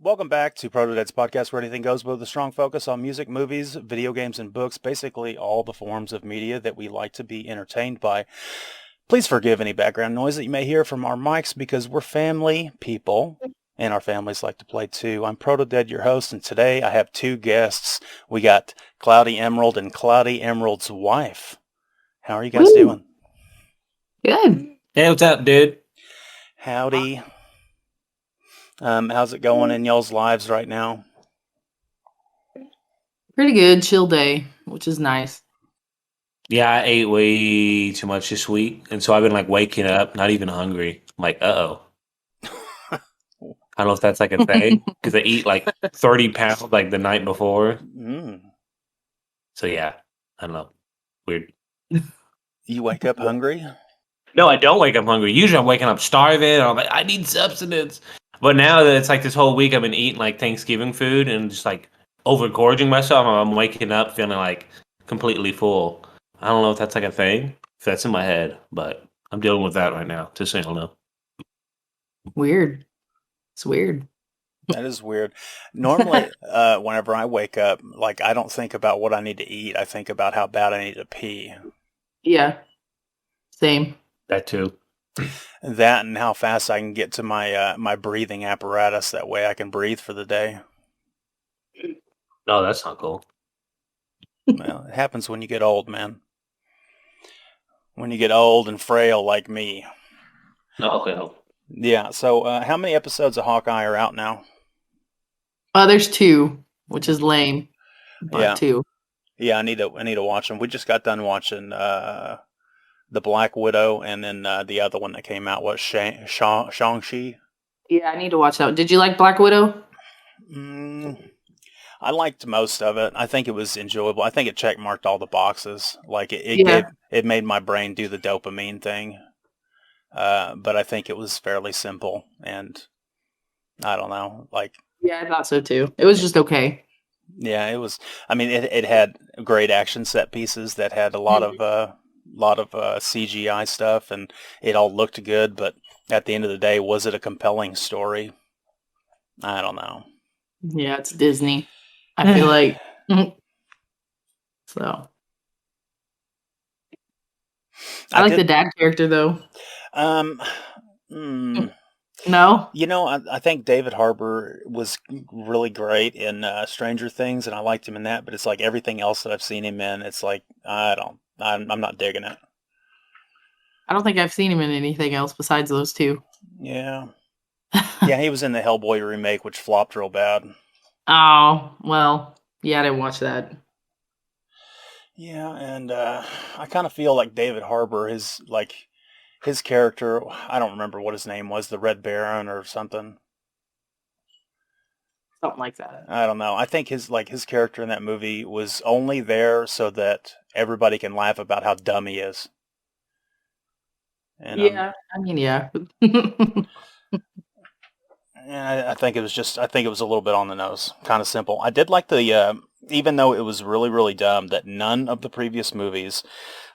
Welcome back to Protodead's podcast where anything goes, but with a strong focus on music, movies, video games, and books, basically all the forms of media that we like to be entertained by. Please forgive any background noise that you may hear from our mics because we're family people and our families like to play too. I'm Protodead, your host, and today I have two guests. We got Cloudy Emerald and Cloudy Emerald's wife. How are you guys doing? Good. Hey, what's up, dude? Howdy. How's it going in y'all's lives right now? Pretty good. Chill day, which is nice. Yeah, I ate way too much this week, and so I've been like waking up not even hungry. I'm like, uh-oh. I don't know if that's like a thing because I eat like 30 pounds like the night before. So yeah, I don't know. Weird. You wake up hungry? No, I don't wake up hungry. Usually I'm waking up starving. I'm like, I need substance. But now that it's like this whole week I've been eating like Thanksgiving food and just like overgorging myself, I'm waking up feeling like completely full. I don't know if that's like a thing, if that's in my head, but I'm dealing with that right now, just so you know. Weird. It's weird. That is weird. Normally, whenever I wake up, like I don't think about what I need to eat. I think about how bad I need to pee. Yeah. Same. That too. That and how fast I can get to my my breathing apparatus. That way I can breathe for the day. No, that's not cool. Well, it happens when you get old, man. When you get old and frail like me. Oh, well. Yeah, so how many episodes of Hawkeye are out now? There's two, which is lame. But Yeah. two. Yeah, I need to watch them. We just got done watching the Black Widow, and then the other one that came out was Shang-Chi. Yeah, I need to watch that. Did you like Black Widow? I liked most of it. I think it was enjoyable. I think it check marked all the boxes. Like it made my brain do the dopamine thing. But I think it was fairly simple, and I don't know. Like, yeah, I thought so too. It was just okay. yeah, it was. I mean, it had great action set pieces that had a lot of CGI stuff, and it all looked good. But at the end of the day, was it a compelling story? I don't know. Yeah, it's Disney. I feel like so. I like the dad character though. No? You know, I think David Harbour was really great in Stranger Things, and I liked him in that. But it's like everything else that I've seen him in, it's like I'm not digging it. I don't think I've seen him in anything else besides those two. Yeah, yeah, he was in the Hellboy remake, which flopped real bad. Oh, well, yeah, I didn't watch that. Yeah, and I kind of feel like David Harbour is like. His character, I don't remember what his name was, the Red Baron or something. Something like that. I don't know. I think his character in that movie was only there so that everybody can laugh about how dumb he is. And yeah, I mean, yeah. and I think it was a little bit on the nose, kind of simple. I did like the even though it was really, really dumb, that none of the previous movies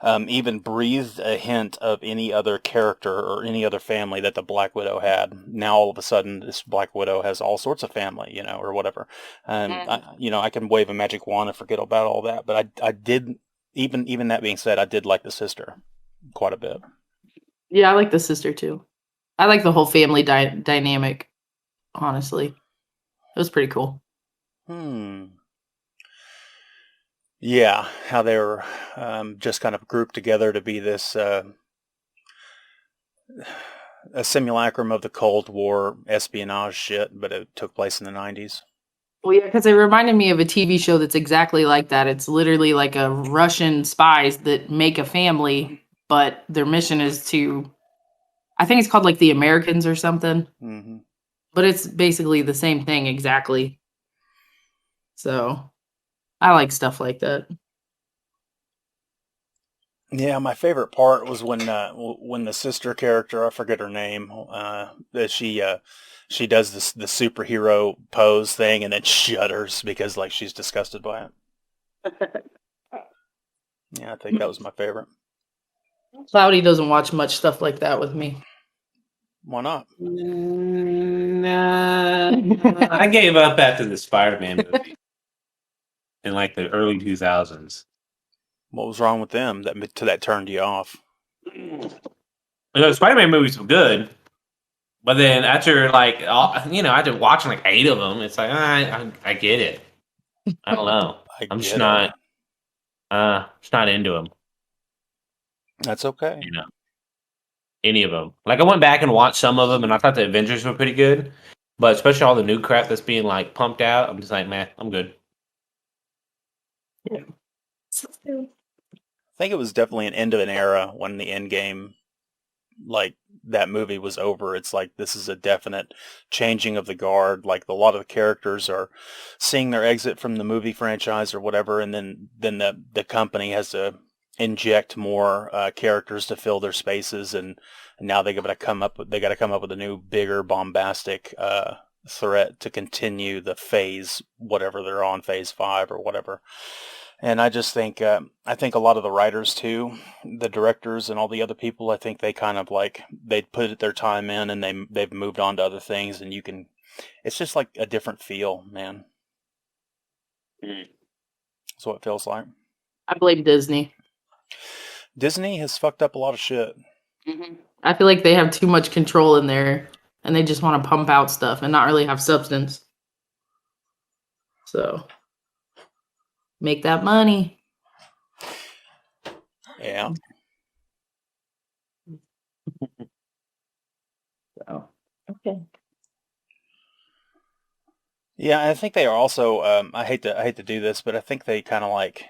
even breathed a hint of any other character or any other family that the Black Widow had. Now all of a sudden, this Black Widow has all sorts of family, or whatever. And I can wave a magic wand and forget about all that. But I did, even that being said, I did like the sister quite a bit. Yeah, I like the sister too. I like the whole family dynamic. Honestly, it was pretty cool. Yeah, how they were just kind of grouped together to be this a simulacrum of the Cold War espionage shit, but it took place in the 90s. Well, yeah, because it reminded me of a TV show that's exactly like that. It's literally like a Russian spies that make a family, but their mission is to, I think it's called like The Americans or something. Mm-hmm. But it's basically the same thing exactly. So I like stuff like that. Yeah, my favorite part was when the sister character, I forget her name, that she does the superhero pose thing and then shudders because like she's disgusted by it. Yeah, I think that was my favorite. Cloudy doesn't watch much stuff like that with me. Why not? Nah, I gave up after the Spider-Man movie in like the early 2000s. What was wrong with them that turned you off? The Spider-Man movies were good, but then after like after watching like 8 of them, it's like I get it. I don't know. I I'm just get it. not into them. That's okay. You know, any of them. Like I went back and watched some of them, and I thought the Avengers were pretty good, but especially all the new crap that's being like pumped out, I'm just like, man, I'm good. Yeah. I think it was definitely an end of an era when the end game, like that movie was over. It's like this is a definite changing of the guard. Like a lot of the characters are seeing their exit from the movie franchise or whatever, and then the company has to inject more characters to fill their spaces, and now they got to come up with a new, bigger, bombastic threat to continue the phase, whatever they're on, phase 5 or whatever. And I just think, I think a lot of the writers too, the directors and all the other people, I think they kind of like, they put their time in and they've moved on to other things, and it's just like a different feel, man. That's what it feels like. I blame Disney. Disney has fucked up a lot of shit. Mm-hmm. I feel like they have too much control in there, and they just want to pump out stuff and not really have substance. So, make that money. Yeah. So, okay. Yeah, I think they are also. I hate to do this, but I think they kind of like,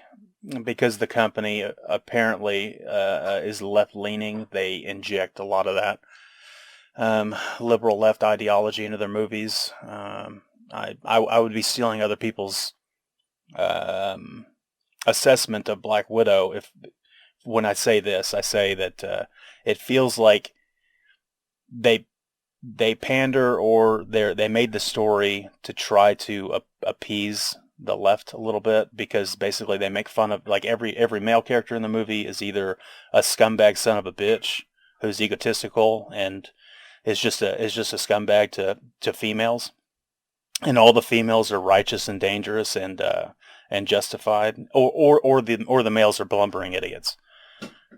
because the company apparently is left leaning. They inject a lot of that liberal left ideology into their movies. I would be stealing other people's assessment of Black Widow if when I say this, I say that it feels like they pander, or they made the story to try to appease the left a little bit, because basically they make fun of, like, every male character in the movie is either a scumbag son of a bitch who's egotistical and is just a scumbag to females, and all the females are righteous and dangerous and justified, or the males are blumbering idiots.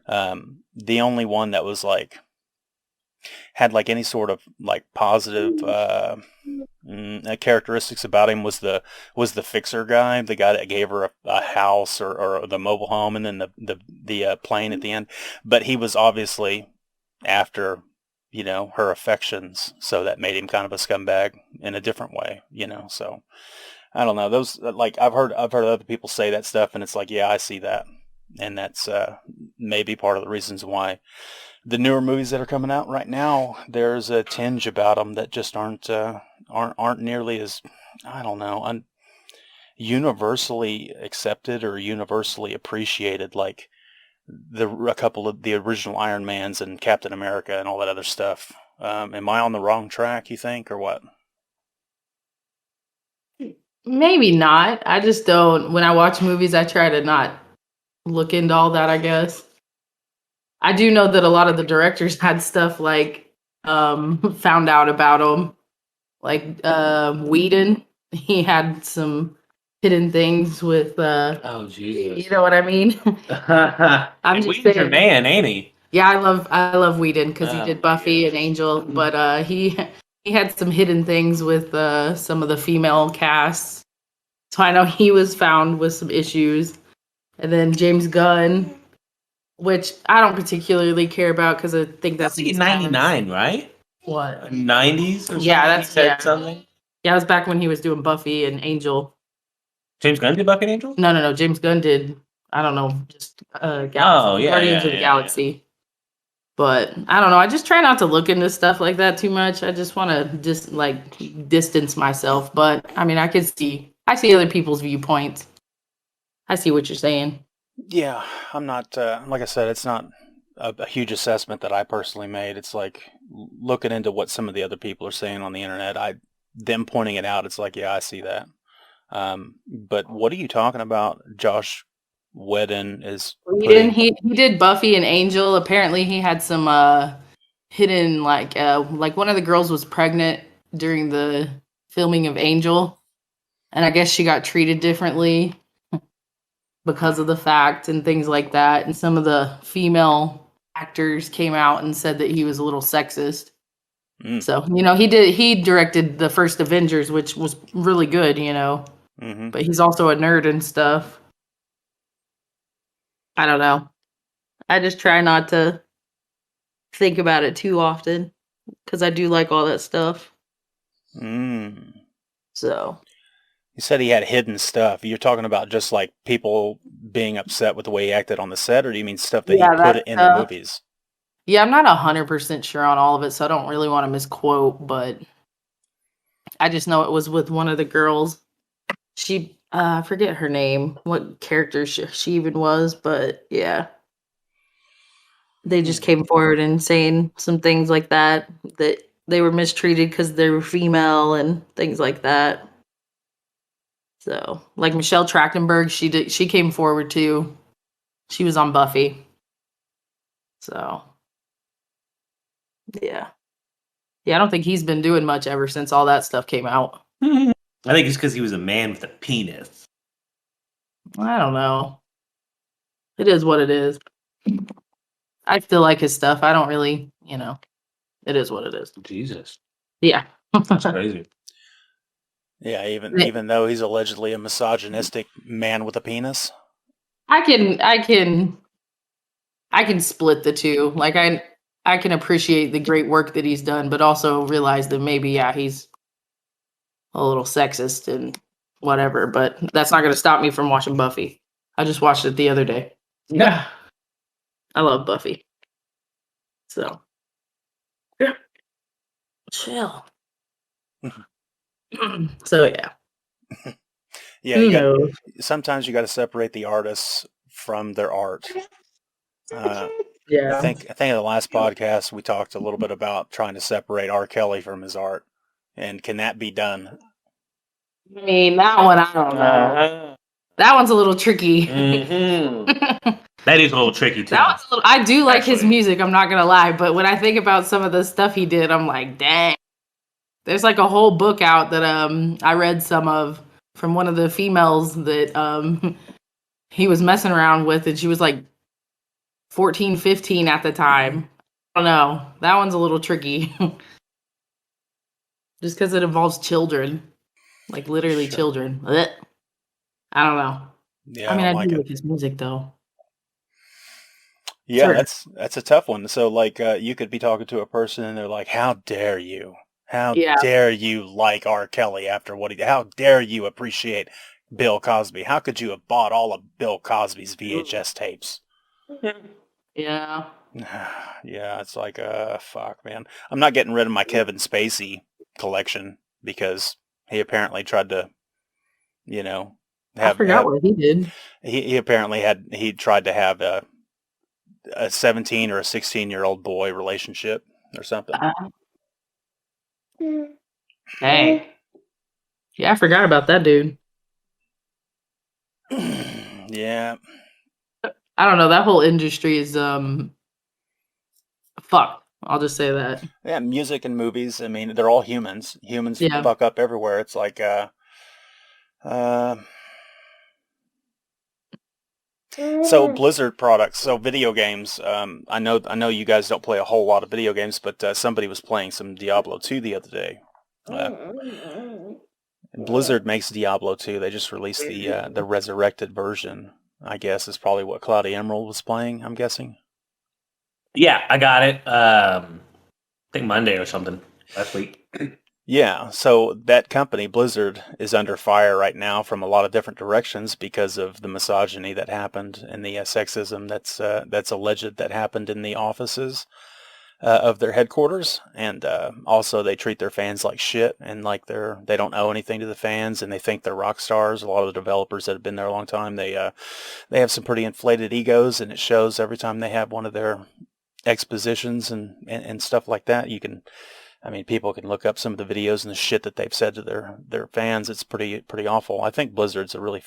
The only one that was like had like any sort of like positive characteristics about him was the fixer guy, the guy that gave her a house or the mobile home, and then the plane at the end. But he was obviously after, her affections, so that made him kind of a scumbag in a different way, So I don't know. Those, like, I've heard other people say that stuff, and it's like, yeah, I see that, and that's maybe part of the reasons why the newer movies that are coming out right now, there's a tinge about them that just aren't nearly as, I don't know, universally accepted or universally appreciated, like a couple of the original Iron Mans and Captain America and all that other stuff. Am I on the wrong track, you think, or what? Maybe not. I just don't. When I watch movies, I try to not look into all that, I guess. I do know that a lot of the directors had stuff like found out about them. Like Whedon, he had some hidden things with oh Jesus. You know what I mean? I'm just Whedon's your saying. man, ain't he? Yeah, I love Whedon because he did Buffy and Angel, but he had some hidden things with some of the female casts. So I know he was found with some issues. And then James Gunn, which I don't particularly care about because I think that's 99, right? What? 90s or something? Yeah, that's something. Yeah, it was back when he was doing Buffy and Angel. James Gunn did Buffy and Angel? No. James Gunn did, I don't know, just Guardians of the Galaxy. Yeah. But I don't know. I just try not to look into stuff like that too much. I just want to just distance myself. But I mean, I see other people's viewpoints. I see what you're saying. Yeah, I'm not, like I said, it's not a huge assessment that I personally made. It's like looking into what some of the other people are saying on the internet. Them pointing it out, it's like, yeah, I see that. But what are you talking about? Josh Whedon is he did Buffy and Angel. Apparently he had some hidden like one of the girls was pregnant during the filming of Angel, and I guess she got treated differently because of the fact and things like that. And some of the female actors came out and said that he was a little sexist. So, he directed the first Avengers, which was really good, Mm-hmm. but he's also a nerd and stuff. I don't know. I just try not to think about it too often because I do like all that stuff. So you said he had hidden stuff. You're talking about just like people being upset with the way he acted on the set, or do you mean stuff that he put in the movies? Yeah, I'm not 100% sure on all of it, so I don't really want to misquote, but I just know it was with one of the girls. She, I forget her name, what character she even was, but yeah. They just came forward and saying some things like that they were mistreated because they were female and things like that. So, like Michelle Trachtenberg, she came forward too. She was on Buffy. So, yeah. Yeah, I don't think he's been doing much ever since all that stuff came out. I think it's because he was a man with a penis. I don't know. It is what it is. I still like his stuff. I don't really, it is what it is. Jesus. Yeah. That's crazy. Yeah, even though he's allegedly a misogynistic man with a penis. I can split the two. Like I can appreciate the great work that he's done, but also realize that maybe he's a little sexist and whatever, but that's not going to stop me from watching Buffy. I just watched it the other day. Yeah. I love Buffy. So, yeah. Chill. So, yeah. Yeah, sometimes you got to separate the artists from their art. Yeah. I think in the last podcast we talked a little bit about trying to separate R. Kelly from his art, and can that be done? I mean, that one I don't know. That one's a little tricky. Mm-hmm. That is a little tricky too. I do like his music, I'm not gonna lie, but when I think about some of the stuff he did, I'm like, dang. There's like a whole book out that I read some of from one of the females that he was messing around with, and she was like 14, 15 at the time. I don't know. That one's a little tricky. Just because it involves children. Like literally children. Blech. I don't know. Yeah, I mean, I do like like his music though. Yeah, Sure. that's a tough one. So like you could be talking to a person and they're like, "How dare you? How Yeah. dare you like R. Kelly after what he how dare you appreciate Bill Cosby? How could you have bought all of Bill Cosby's VHS tapes?" Yeah. Yeah, it's like fuck, man. I'm not getting rid of my Kevin Spacey collection because he apparently tried to, I forgot what he did. He apparently he tried to have a 17 or a 16-year-old boy relationship or something. Dang. Yeah, I forgot about that dude. Yeah. I don't know. That whole industry is fuck. I'll just say that. Yeah, music and movies. I mean, they're all humans. Humans Yeah. fuck up everywhere. It's like so Blizzard products, so video games. I know you guys don't play a whole lot of video games, but somebody was playing some Diablo 2 the other day. Blizzard makes Diablo 2. They just released the resurrected version. I guess is probably what Cloudy Emerald was playing. I'm guessing. Yeah, I got it. I think Monday or something last week. Yeah, so that company, Blizzard, is under fire right now from a lot of different directions because of the misogyny that happened and the sexism that's alleged that happened in the offices of their headquarters, and also they treat their fans like shit, and like they don't owe anything to the fans, and they think they're rock stars. A lot of the developers that have been there a long time, they have some pretty inflated egos, and it shows every time they have one of their expositions and stuff like that. People can look up some of the videos and the shit that they've said to their fans. It's pretty awful. I think Blizzard's a really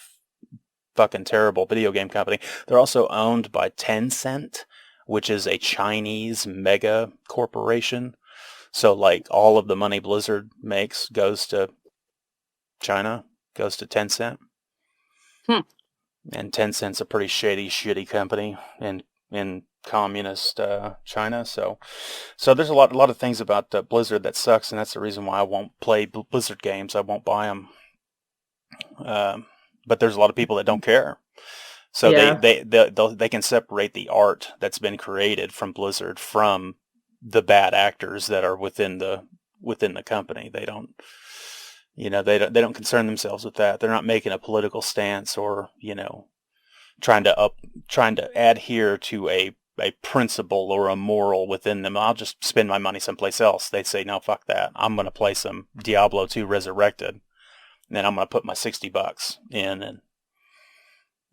fucking terrible video game company. They're also owned by Tencent, which is a Chinese mega corporation. So like all of the money Blizzard makes goes to China, goes to Tencent. And Tencent's a pretty shitty company in communist China. So there's a lot of things about Blizzard that sucks, and that's the reason why I won't play Blizzard games. I won't buy them. But there's a lot of people that don't care. So they can separate the art that's been created from Blizzard from the bad actors that are within the company. They don't, they don't concern themselves with that. They're not making a political stance or, trying to adhere to a principle or a moral within them. I'll just spend my money someplace else. They say, no, fuck that. I'm going to play some Diablo 2 Resurrected, and then I'm going to put my $60 in, and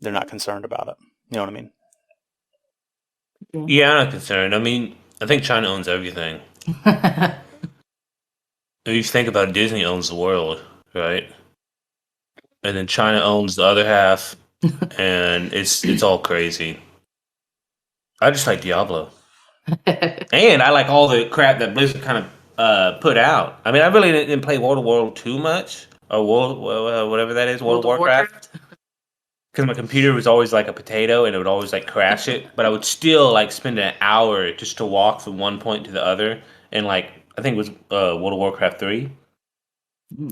they're not concerned about it. You know what I mean? Yeah, I'm not concerned. I mean, I think China owns everything. If you think about it, Disney owns the world, right? And then China owns the other half, and it's all crazy. I just like Diablo. And I like all the crap that Blizzard kind of put out. I mean, I really didn't play World of War too much, or whatever that is, World of Warcraft. Because my computer was always like a potato, and it would always like crash it. But I would still like spend an hour just to walk from one point to the other. And like, I think it was World of Warcraft 3.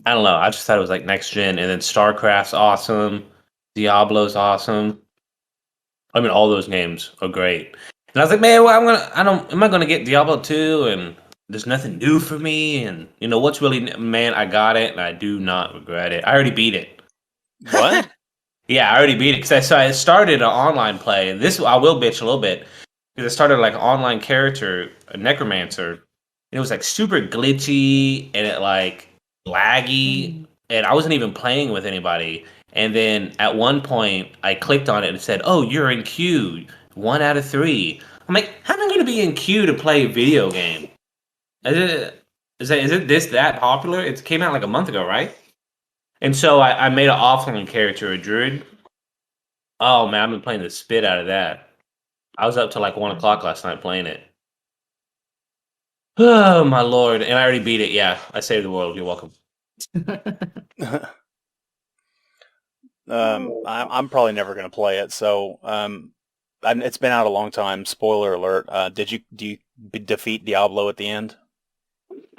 I don't know. I just thought it was like next gen. And then StarCraft's awesome. Diablo's awesome. I mean, all those games are great. And I was like, man, well, am I gonna get Diablo 2? And there's nothing new for me. And what's really, man, I got it, and I do not regret it. I already beat it. What? Yeah, I already beat it because I started an online play, and this I will bitch a little bit because I started like an online character, a necromancer, and it was like super glitchy and it like laggy, and I wasn't even playing with anybody. And then at one point, I clicked on it and it said, "Oh, you're in queue, 1 out of 3." I'm like, how am I going to be in queue to play a video game? Is it that popular? It came out like a month ago, right? And so I made an offline character, a druid. Oh man, I've been playing the spit out of that. I was up till like 1 o'clock last night playing it. Oh my lord! And I already beat it. Yeah, I saved the world. You're welcome. I'm probably never going to play it. So it's been out a long time. Spoiler alert. Do you defeat Diablo at the end?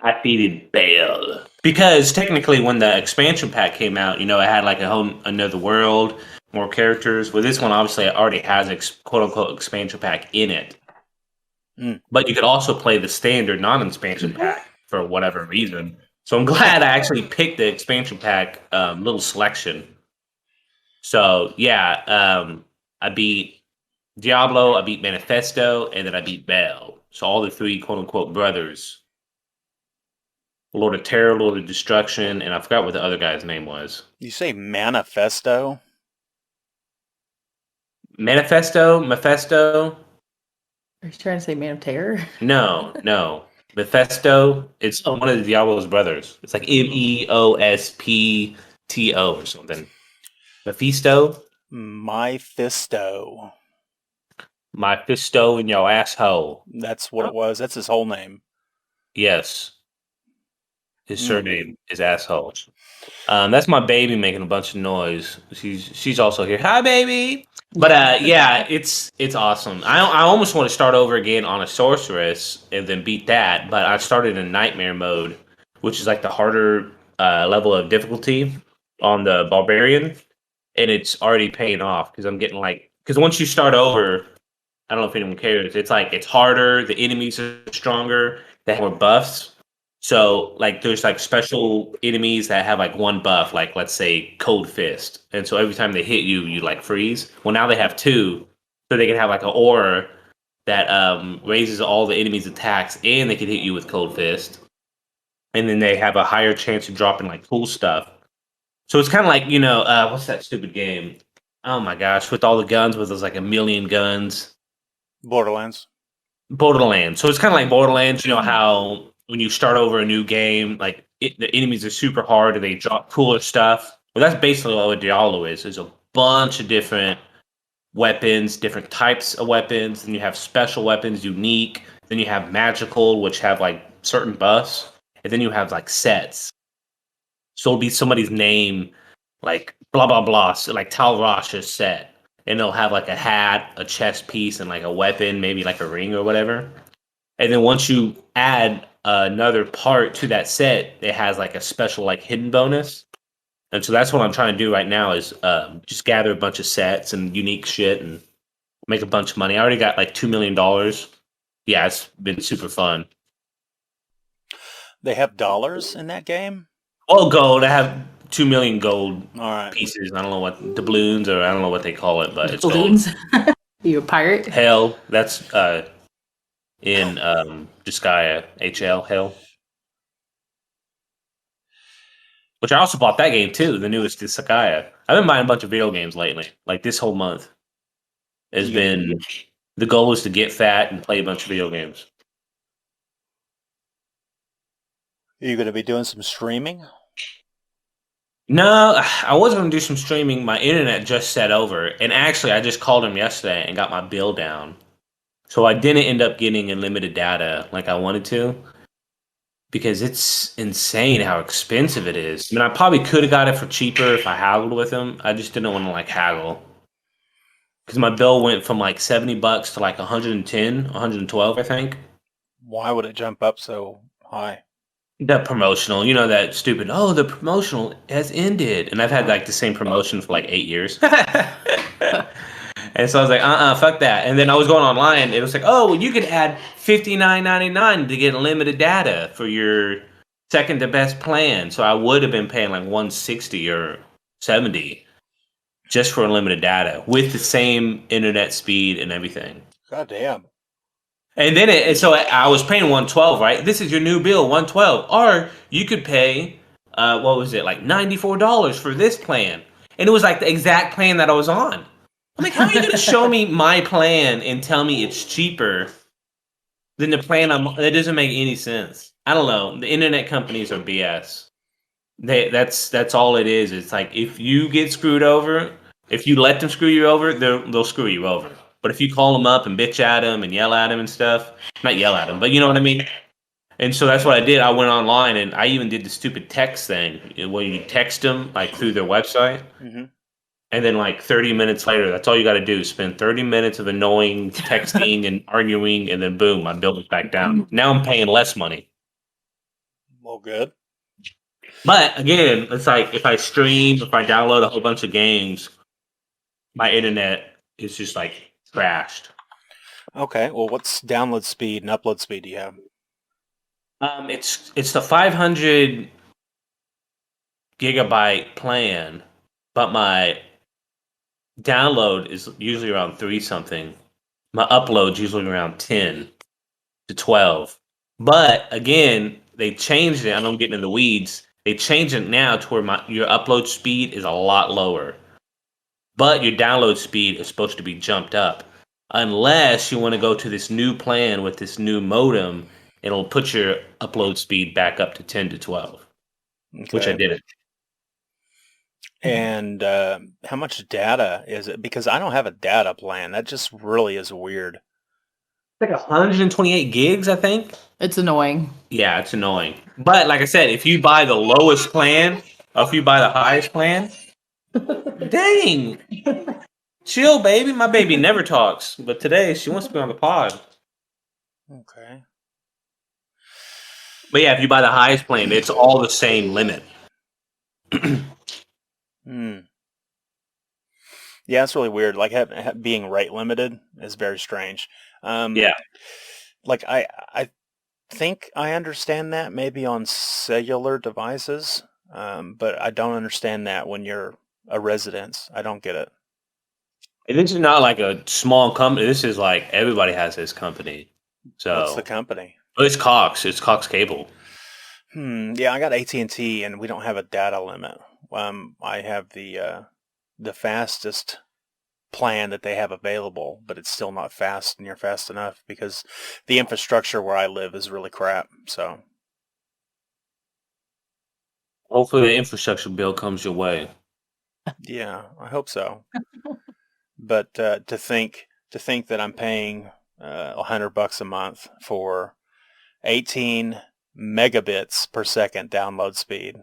I defeated Baal. Because technically when the expansion pack came out, it had like a whole another world, more characters. Well, this one obviously already has a quote-unquote expansion pack in it. But you could also play the standard non-expansion pack for whatever reason. So I'm glad I actually picked the expansion pack little selection. So yeah, I beat Diablo, I beat Manifesto, and then I beat Baal. So all the 3 quote-unquote brothers. Lord of Terror, Lord of Destruction, and I forgot what the other guy's name was. You say Manifesto? Mephisto? Are you trying to say Man of Terror? No. Mephisto, it's one of the Diablo's brothers. It's like Meospto or something. Mephisto? My Fisto. My fisto in your asshole. That's what it was. That's his whole name. Yes. His surname is asshole. That's my baby making a bunch of noise. She's also here. Hi, baby. But yeah, it's awesome. I almost want to start over again on a sorceress and then beat that. But I started in nightmare mode, which is like the harder level of difficulty on the barbarian, and it's already paying off because I'm getting because once you start over, I don't know if anyone cares. It's like it's harder. The enemies are stronger. They have more buffs. So, there's, special enemies that have, 1 buff, let's say, Cold Fist. And so every time they hit you, you, freeze. Well, now they have 2, so they can have, an aura that raises all the enemies' attacks, and they can hit you with Cold Fist. And then they have a higher chance of dropping, cool stuff. So it's kind of like, what's that stupid game? Oh, my gosh, with all the guns, with those, 1,000,000 guns. Borderlands. So it's kind of like Borderlands, how... when you start over a new game, the enemies are super hard and they drop cooler stuff. Well, that's basically what Diablo is. There's a bunch of different weapons, different types of weapons. Then you have special weapons, unique. Then you have magical, which have like certain buffs. And then you have like sets. So it'll be somebody's name, like blah blah blah, so like Tal Rosh's set, and they'll have like a hat, a chest piece, and like a weapon, maybe like a ring or whatever. And then once you add another part to that set, it has like a special like hidden bonus. And so that's what I'm trying to do right now is just gather a bunch of sets and unique shit and make a bunch of money. I already got like $2 million. Yeah, it's been super fun. They have dollars in that game? Oh, gold. I have 2 million gold All right. pieces. I don't know what doubloons or I don't know what they call it, but it's gold. Balloons. You a pirate? Hell, that's in Disgaea, HL, Hell. Which I also bought that game too, the newest Disgaea. I've been buying a bunch of video games lately. Like this whole month has been the goal is to get fat and play a bunch of video games. Are you going to be doing some streaming? No, I was going to do some streaming. My internet just set over. And actually, I just called him yesterday and got my bill down. So I didn't end up getting unlimited data like I wanted to. Because it's insane how expensive it is. I mean, I probably could have got it for cheaper if I haggled with him. I just didn't want to like haggle. Because my bill went from like $70 to like 110, 112, I think. Why would it jump up so high? That promotional, you know, that stupid, oh, the promotional has ended. And I've had like the same promotion for like 8 years. And so I was like, fuck that. And then I was going online. It was like, oh, well, you could add $59.99 to get unlimited data for your second to best plan. So I would have been paying like $160 or $70 just for unlimited data with the same internet speed and everything. God damn. And then so I was paying $112, right? This is your new bill, $112. Or you could pay, what was it, like $94 for this plan. And it was like the exact plan that I was on. I'm like, how are you going to show me my plan and tell me it's cheaper than the plan that doesn't make any sense. I don't know. The internet companies are BS. That's all it is. It's like if you get screwed over, if you let them screw you over, they'll screw you over. But if you call them up and bitch at them and yell at them and stuff, not yell at them, but you know what I mean? And so that's what I did. I went online and I even did the stupid text thing where you text them like through their website. Mm-hmm. And then like 30 minutes later, that's all you got to do. Spend 30 minutes of annoying texting and arguing, and then boom, my bill is back down. Now I'm paying less money. Well, good. But again, it's like if I stream, if I download a whole bunch of games, my internet is just like crashed. Okay, well, what's download speed and upload speed do you have? It's the 500 gigabyte plan, but my download is usually around 3 something. My upload's usually around 10 to 12. But again, they changed it. I know I'm getting in the weeds. They changed it now to where your upload speed is a lot lower. But your download speed is supposed to be jumped up. Unless you want to go to this new plan with this new modem, it'll put your upload speed back up to 10 to 12. Okay. Which I didn't. And how much data is it? Because I don't have a data plan. That just really is weird. It's like 128 gigs, I think. It's annoying. Yeah, it's annoying. But like I said, if you buy the lowest plan, or if you buy the highest plan, dang. Chill, baby. My baby never talks. But today, she wants to be on the pod. Okay. But yeah, if you buy the highest plan, it's all the same limit. Yeah, it's really weird. Like being rate limited is very strange. Yeah. Like I think I understand that maybe on cellular devices, but I don't understand that when you're a resident. I don't get it. This is not like a small company. This is like everybody has this company. So what's the company? It's Cox. It's Cox Cable. Yeah, I got AT&T, and we don't have a data limit. I have the fastest plan that they have available, but it's still not near fast enough because the infrastructure where I live is really crap. So hopefully the infrastructure bill comes your way. Yeah, I hope so. But to think that I'm paying $100 a month for 18 megabits per second download speed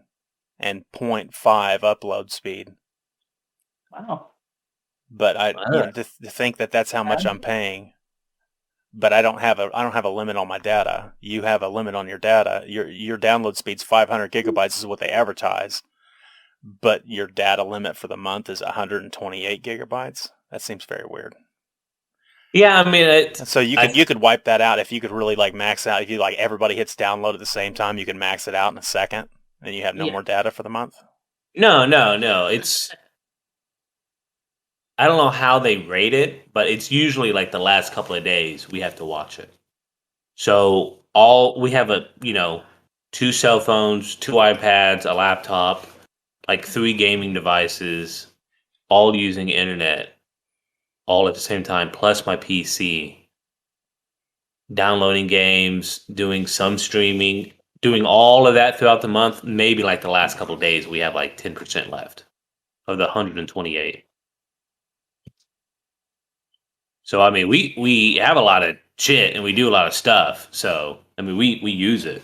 and zero point 0.5 upload speed. Wow. But to think that that's how much I'm paying. But I don't have a limit on my data. You have a limit on your data. Your download speed's 500 gigabytes is what they advertise, but your data limit for the month is 128 gigabytes. That seems very weird. Yeah, I mean, So you could wipe that out if you could really like max out. If you like everybody hits download at the same time, you can max it out in a second, and you have no more data for the month. No. It's I don't know how they rate it, but it's usually like the last couple of days we have to watch it. So we have 2 cell phones, 2 iPads, a laptop, like 3 gaming devices, all using internet, all at the same time, plus my PC. Downloading games, doing some streaming, doing all of that throughout the month. Maybe like the last couple of days, we have like 10% left of the 128. So I mean, we have a lot of shit and we do a lot of stuff. So I mean, we use it,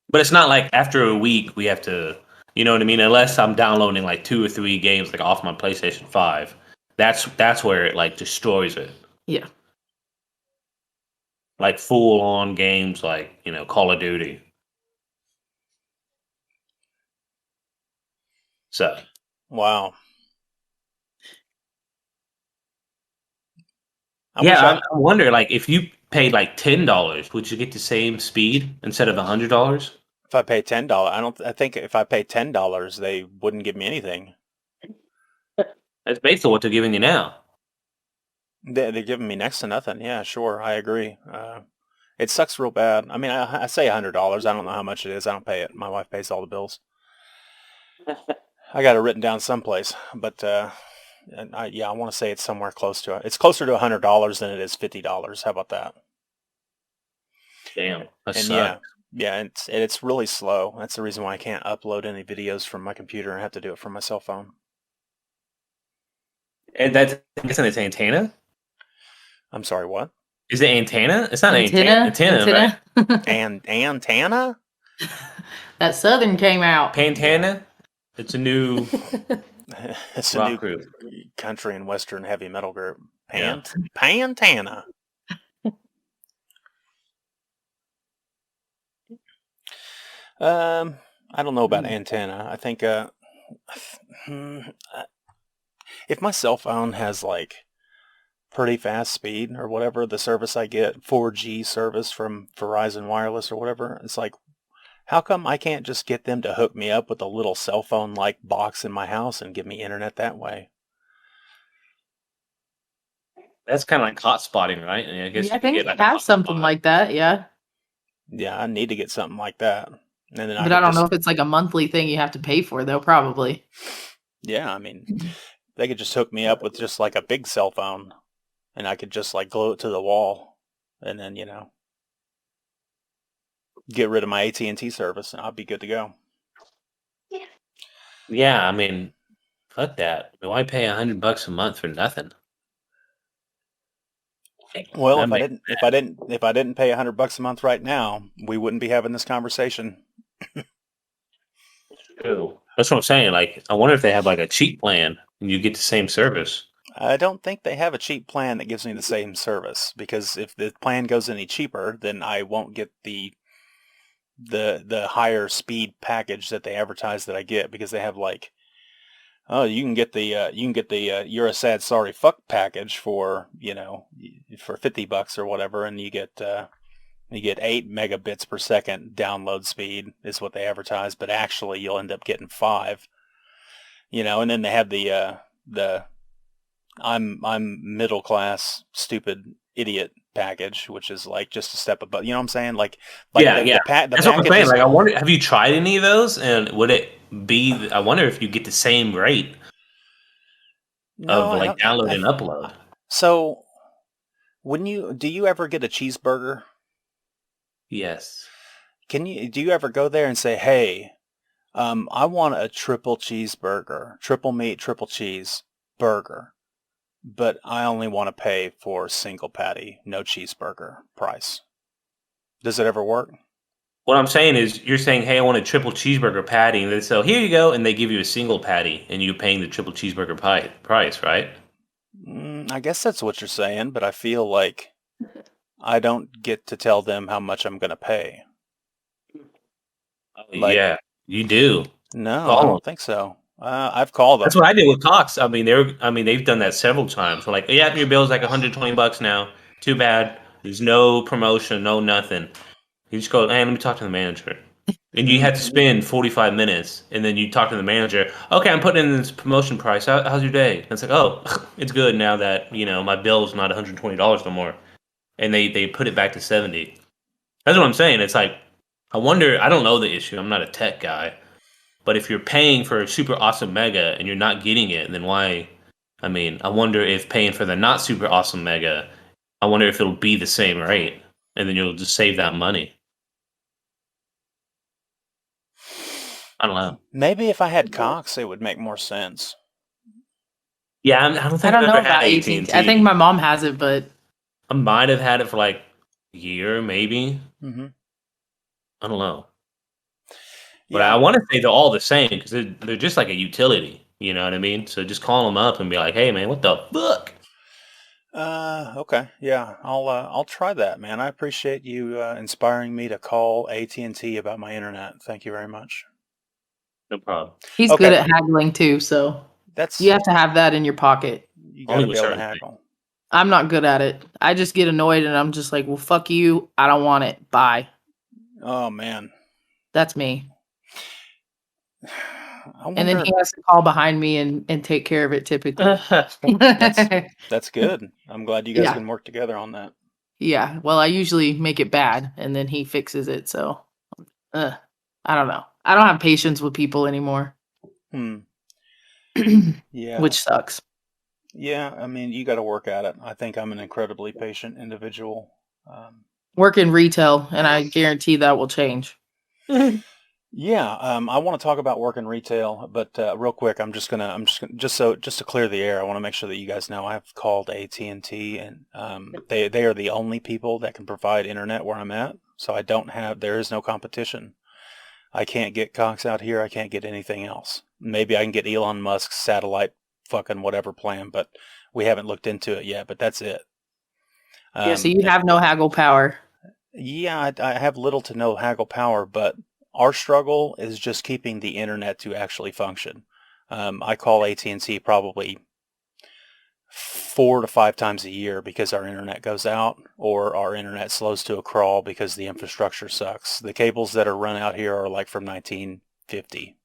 but it's not like after a week we have to, you know what I mean? Unless I'm downloading like 2 or 3 games like off my PlayStation 5, that's where it like destroys it. Yeah. Like full on games like Call of Duty. So wow. I wonder, like, if you paid like $10, would you get the same speed instead of $100? If I pay $10, I think if I pay $10, they wouldn't give me anything. That's basically what they're giving you now. They're giving me next to nothing. Yeah, sure, I agree. It sucks real bad. I mean, I say $100. I don't know how much it is. I don't pay it. My wife pays all the bills. I got it written down someplace, but I want to say it's somewhere close to it. It's closer to $100 than it is $50. How about that? Damn, that and sucks. it's really slow. That's the reason why I can't upload any videos from my computer. I have to do it from my cell phone. And that's its antenna? I'm sorry, what? Is it antenna? It's not Antenna. antenna, right? And antenna? That Southern came out. Pantana? It's a new It's rock a new group. country and western heavy metal group. Yeah. Pantana. I don't know about antenna. I think if my cell phone has like pretty fast speed or whatever, the service I get, 4G service from Verizon Wireless or whatever, it's like, how come I can't just get them to hook me up with a little cell phone like box in my house and give me internet that way? That's kind of like hot spotting, right? I guess Yeah, I you think get they like a have something hotspot. like that. Yeah. Yeah, I need to get something like that. And then But I don't know if it's like a monthly thing you have to pay for, though, probably. Yeah, I mean, they could just hook me up with just like a big cell phone and I could just like glue it to the wall and then, get rid of my AT&T service and I'll be good to go. Yeah, I mean, fuck that. Why pay $100 a month for nothing? Well, if I didn't pay $100 a month right now, we wouldn't be having this conversation. True. That's what I'm saying. Like, I wonder if they have like a cheap plan and you get the same service. I don't think they have a cheap plan that gives me the same service, because if the plan goes any cheaper, then I won't get the higher speed package that they advertise that I get, because they have like, oh, you can get the you're a sad sorry fuck package for for $50 or whatever, and you get 8 megabits per second download speed is what they advertise, but actually you'll end up getting 5. And then they have the I'm middle class stupid idiot package, which is like just a step above. You know what I'm saying? Like yeah. the That's what I'm package saying. is, Like, I wonder, have you tried any of those? And would it be? I wonder if you get the same rate no, of I like don't. download and upload. So do you ever get a cheeseburger? Yes. Do you ever go there and say, hey, I want a triple cheeseburger, triple meat, triple cheese burger. but I only want to pay for single patty, no cheeseburger price. Does it ever work? What I'm saying is, you're saying, "Hey, I want a triple cheeseburger patty," and they say, "Here you go," and they give you a single patty, and you're paying the triple cheeseburger price, right? I guess that's what you're saying, but I feel like I don't get to tell them how much I'm going to pay. Like, Yeah, you do. No, Call I 'em. don't think so. I've called them. That's what I did with Cox. I mean, they've done that several times. They're like, "Yeah, your bill's like $120 now. Too bad. There's no promotion, no nothing." You just go, "Hey, let me talk to the manager." And you had to spend 45 minutes, and then you talk to the manager. "Okay, I'm putting in this promotion price. How's your day?" And it's like, "Oh, it's good now that my bill's not $120 no more." And they put it back to 70. That's what I'm saying. It's like, I wonder. I don't know the issue. I'm not a tech guy. But if you're paying for a super awesome mega and you're not getting it, then why? I mean, I wonder if paying for the not super awesome mega, I wonder if it'll be the same rate, and then you'll just save that money. I don't know. Maybe if I had Cox, it would make more sense. Yeah, I don't I think don't I've know ever had about AT&T. AT&T. I think my mom has it, but I might have had it for like a year, maybe. Mm-hmm. I don't know. But Yeah. I want to say they're all the same because they're just like a utility. You know what I mean? So just call them up and be like, "Hey, man, what the fuck?" Okay. Yeah. I'll try that, man. I appreciate you inspiring me to call AT&T about my internet. Thank you very much. No problem. he's Okay. good at haggling too, so you have to have that in your pocket. You got to Only be able to with certain haggle. I'm not good at it. I just get annoyed and I'm just like, well, fuck you. I don't want it. Bye. Oh man. That's me. I wonder, And then he has to call behind me and take care of it typically. that's good. I'm glad you guys Yeah. can work together on that. Yeah. Well, I usually make it bad and then he fixes it. So I don't know. I don't have patience with people anymore. Yeah. Which sucks. Yeah, I mean, you got to work at it. I think I'm an incredibly patient individual. Work in retail, and I guarantee that will change. Yeah, I want to talk about work in retail, but real quick, just to clear the air, I want to make sure that you guys know I've called AT&T, and they are the only people that can provide internet where I'm at. So there is no competition. I can't get Cox out here. I can't get anything else. Maybe I can get Elon Musk's satellite fucking whatever plan, but we haven't looked into it yet. But that's it. Yeah, so you have no haggle power. Yeah, I have little to no haggle power, but our struggle is just keeping the internet to actually function. I call AT&T probably 4 to 5 times a year because our internet goes out or our internet slows to a crawl because the infrastructure sucks. The cables that are run out here are like from 1950.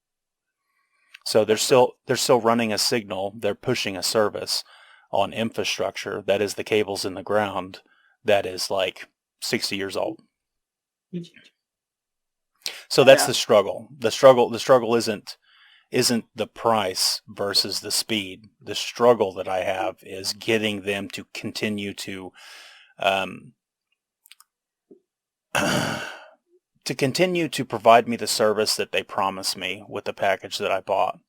So they're still running a signal. They're pushing a service on infrastructure that is the cables in the ground that is like 60 years old. So that's the struggle. The struggle isn't the price versus the speed. The struggle that I have is getting them to continue to provide me the service that they promised me with the package that I bought,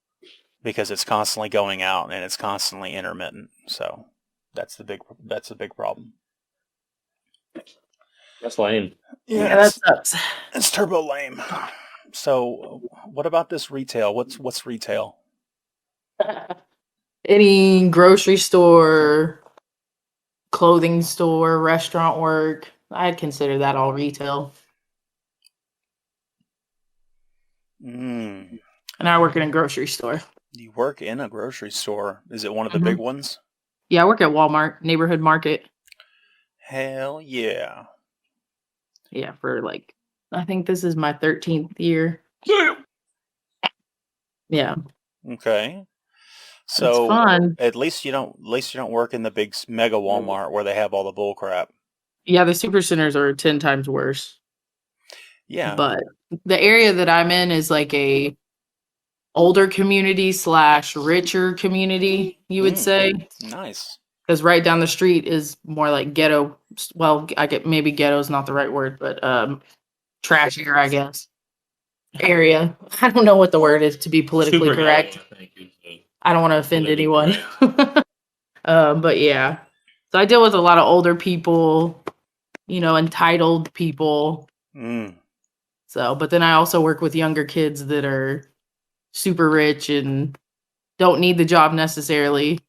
because it's constantly going out and it's constantly intermittent. So that's a big problem. That's lame. Yeah, that sucks. It's turbo lame. So what about this retail? What's retail? Any grocery store, clothing store, restaurant work. I'd consider that all retail. And I work in a grocery store. You work in a grocery store. Is it one of the big ones? Yeah, I work at Walmart, neighborhood market. Hell yeah. Yeah, for like, I think this is my 13th year. Yeah. Okay. So it's fun. At least you don't work in the big mega Walmart where they have all the bull crap. Yeah, the super centers are 10 times worse. Yeah. But the area that I'm in is like a older community / richer community, you would say. Nice. Because right down the street is more like ghetto. Well, maybe ghetto is not the right word, but trashier, I guess. Area. I don't know what the word is to be politically correct. Ghetto, I don't want to offend anyone. But yeah, so I deal with a lot of older people, entitled people. So, but then I also work with younger kids that are super rich and don't need the job necessarily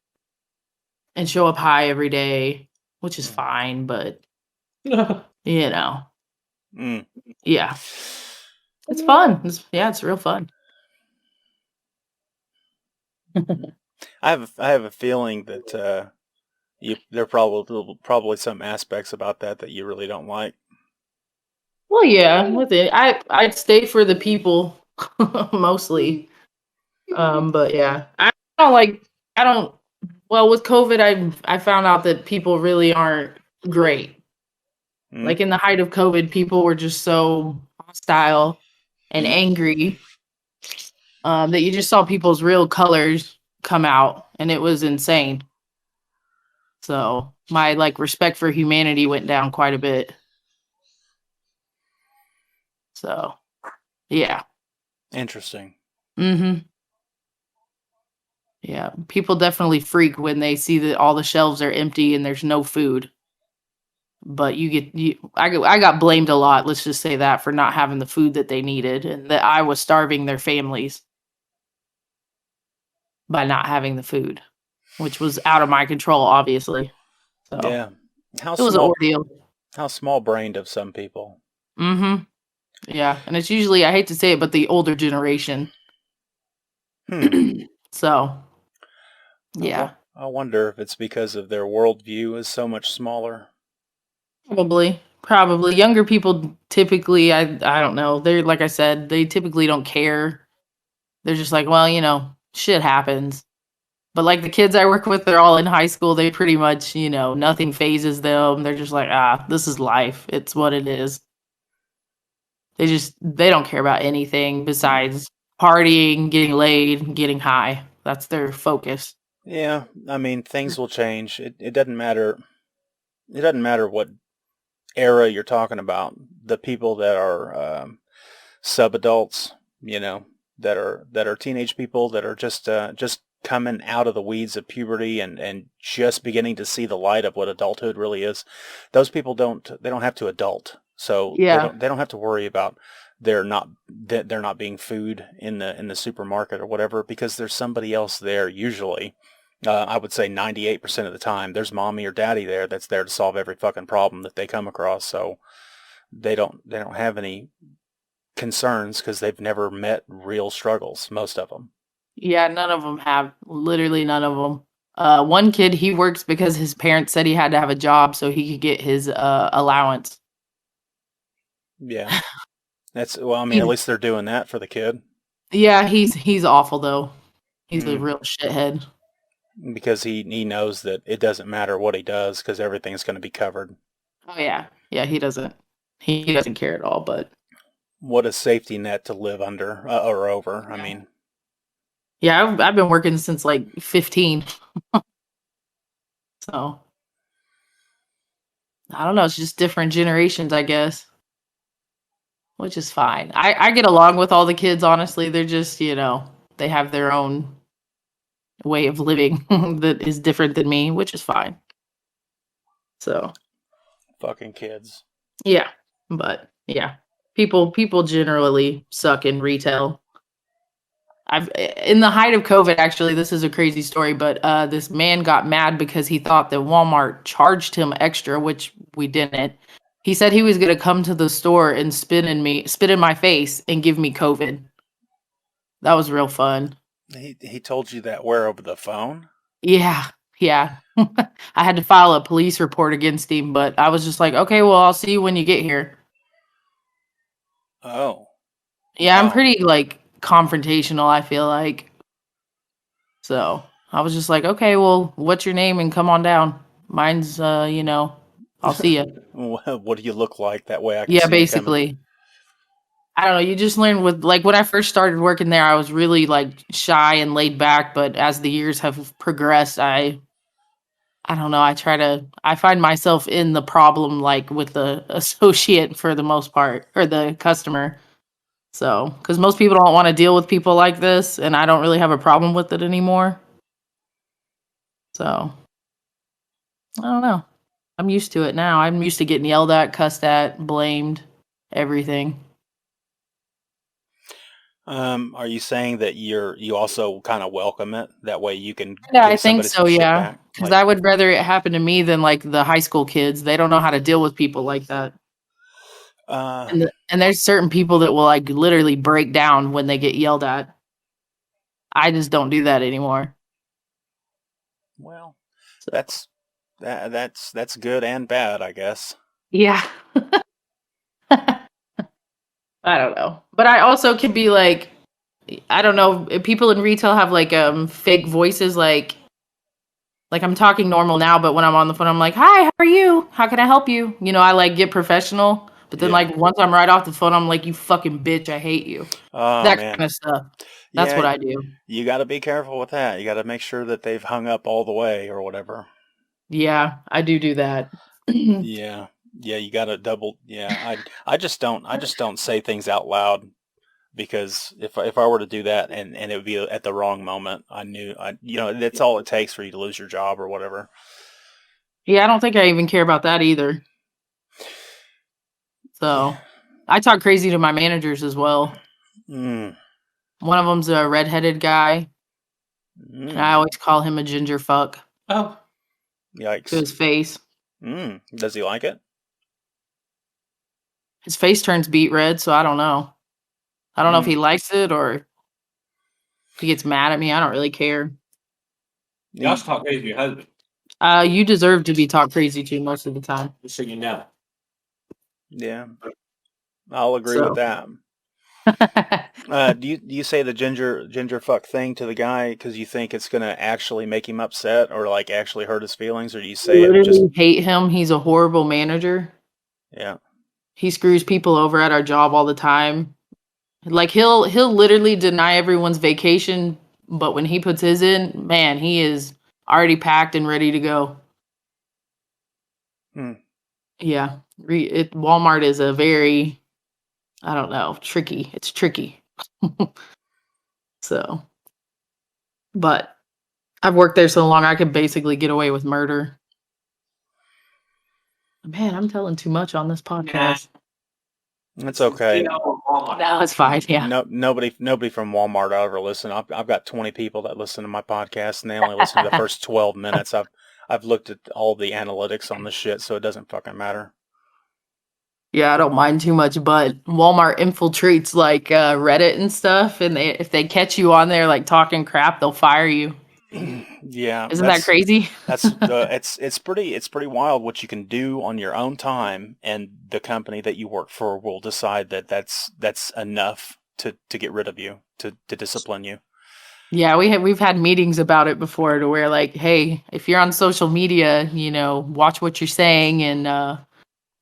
and show up high every day, which is fine, but Yeah. yeah, it's fun. It's real fun. I have a feeling that there are probably some aspects about that you really don't like. Well, yeah, with it, I'd stay for the people mostly. But yeah, I don't. Well, with COVID, I found out that people really aren't great. Like in the height of COVID, people were just so hostile and angry that you just saw people's real colors come out, and it was insane. So my respect for humanity went down quite a bit. So yeah. Interesting. Yeah, people definitely freak when they see that all the shelves are empty and there's no food. But I got blamed a lot, let's just say that, for not having the food that they needed, and that I was starving their families by not having the food, which was out of my control, obviously. So Yeah. it was an ordeal. How small-brained of some people. Yeah, and it's usually, I hate to say it, but the older generation. So, yeah. I wonder if it's because of their worldview is so much smaller. Probably. Younger people typically, I don't know. They're, like I said, they typically don't care. They're just like, well, shit happens. But like the kids I work with, they're all in high school. They pretty much, nothing phases them. They're just like, this is life. It's what it is. They don't care about anything besides partying, getting laid, getting high. That's their focus. Yeah, I mean, things will change. It doesn't matter. It doesn't matter what era you're talking about. The people that are sub-adults, that are teenage people that are just coming out of the weeds of puberty and just beginning to see the light of what adulthood really is. Those people don't have to adult. So they don't have to worry about they're not being food in the supermarket or whatever, because there's somebody else there usually. I would say 98% of the time there's mommy or daddy there that's there to solve every fucking problem that they come across. So they don't have any concerns because they've never met real struggles, most of them. Yeah, none of them have. Literally none of them. One kid, he works because his parents said he had to have a job so he could get his allowance. Yeah. At least they're doing that for the kid. Yeah, he's awful though. He's a real shithead. Because he knows that it doesn't matter what he does because everything's going to be covered. Oh yeah. Yeah, he doesn't care at all, but what a safety net to live under or over. I mean, yeah, I've been working since 15. So I don't know, it's just different generations, I guess. Which is fine. I get along with all the kids, honestly. They're just, they have their own way of living that is different than me, which is fine. So fucking kids. Yeah. But yeah. People generally suck in retail. In the height of COVID, actually, this is a crazy story, but this man got mad because he thought that Walmart charged him extra, which we didn't. He said he was going to come to the store and spit in my face and give me COVID. That was real fun. He told you that where, over the phone? Yeah. I had to file a police report against him, but I was just like, okay, well, I'll see you when you get here. Oh. Yeah, I'm pretty confrontational, I feel like. So I was just like, okay, well, what's your name and come on down. Mine's, I'll see you. What do you look like? That way I can Yeah, see basically. I don't know. You just learn with when I first started working there, I was really shy and laid back. But as the years have progressed, I don't know. I find myself in the problem, with the associate for the most part, or the customer. So, because most people don't want to deal with people like this, and I don't really have a problem with it anymore. So, I don't know. I'm used to it now. I'm used to getting yelled at, cussed at, blamed, everything. Are you saying that you also kind of welcome it? That way you can Yeah, I give think somebody so, some shit yeah. back? Because Like, I would rather it happen to me than like the high school kids. They don't know how to deal with people like that. uh, And there's certain people that will like literally break down when they get yelled at. I just don't do that anymore. well, So, that's good and bad, I guess. yeah. I don't know. But I also can be like, I don't know, people in retail have like fake voices like I'm talking normal now, but when I'm on the phone I'm like, "Hi, how are you? How can I help you?" You know, I like get professional, but then Yeah. like once I'm right off the phone I'm like, "You fucking bitch, I hate you." Oh That man. kind of stuff. That's Yeah, what I do. you got to be careful with that. You got to make sure that they've hung up all the way or whatever. Yeah, I do that. Yeah. Yeah, you got to double. Yeah, I just don't say things out loud because if I were to do that and it would be at the wrong moment, that's all it takes for you to lose your job or whatever. Yeah, I don't think I even care about that either. Yeah. So, I talk crazy to my managers as well. Mm. One of them's a redheaded guy, and I Mm. always call him a ginger fuck Oh, to Yikes. his face. Does he like it? His face turns beet red, so I don't know. I don't know if Mm. he likes it or if he gets mad at me. I don't really care. y'all should talk crazy to your husband, You deserve to be talked crazy to most of the time. just so you know. Yeah, I'll agree with So, that. Do you say the ginger fuck thing to the guy because you think it's gonna actually make him upset or like actually hurt his feelings, or do you I say it just literally hate him. He's a horrible manager. yeah? He screws people over at our job all the time. Like he'll literally deny everyone's vacation, but when he puts his in, man, he is already packed and ready to go. Hmm. Yeah, Walmart is a very, I don't know, tricky. It's tricky. So, but I've worked there so long, I could basically get away with murder. Man, I'm telling too much on this podcast. It's okay. No, it's fine. Yeah. No, nobody from Walmart will ever listen. I've got 20 people that listen to my podcast, and they only listen to the first 12 minutes. I've looked at all the analytics on the shit, so it doesn't fucking matter. Yeah, I don't mind too much, but Walmart infiltrates like Reddit and stuff, and if they catch you on there like talking crap, they'll fire you. Yeah, Isn't that crazy? it's pretty wild what you can do on your own time, and the company that you work for will decide that that's enough to get rid of you, to discipline you. Yeah, we've had meetings about it before to where like, hey, if you're on social media, you know, watch what you're saying, and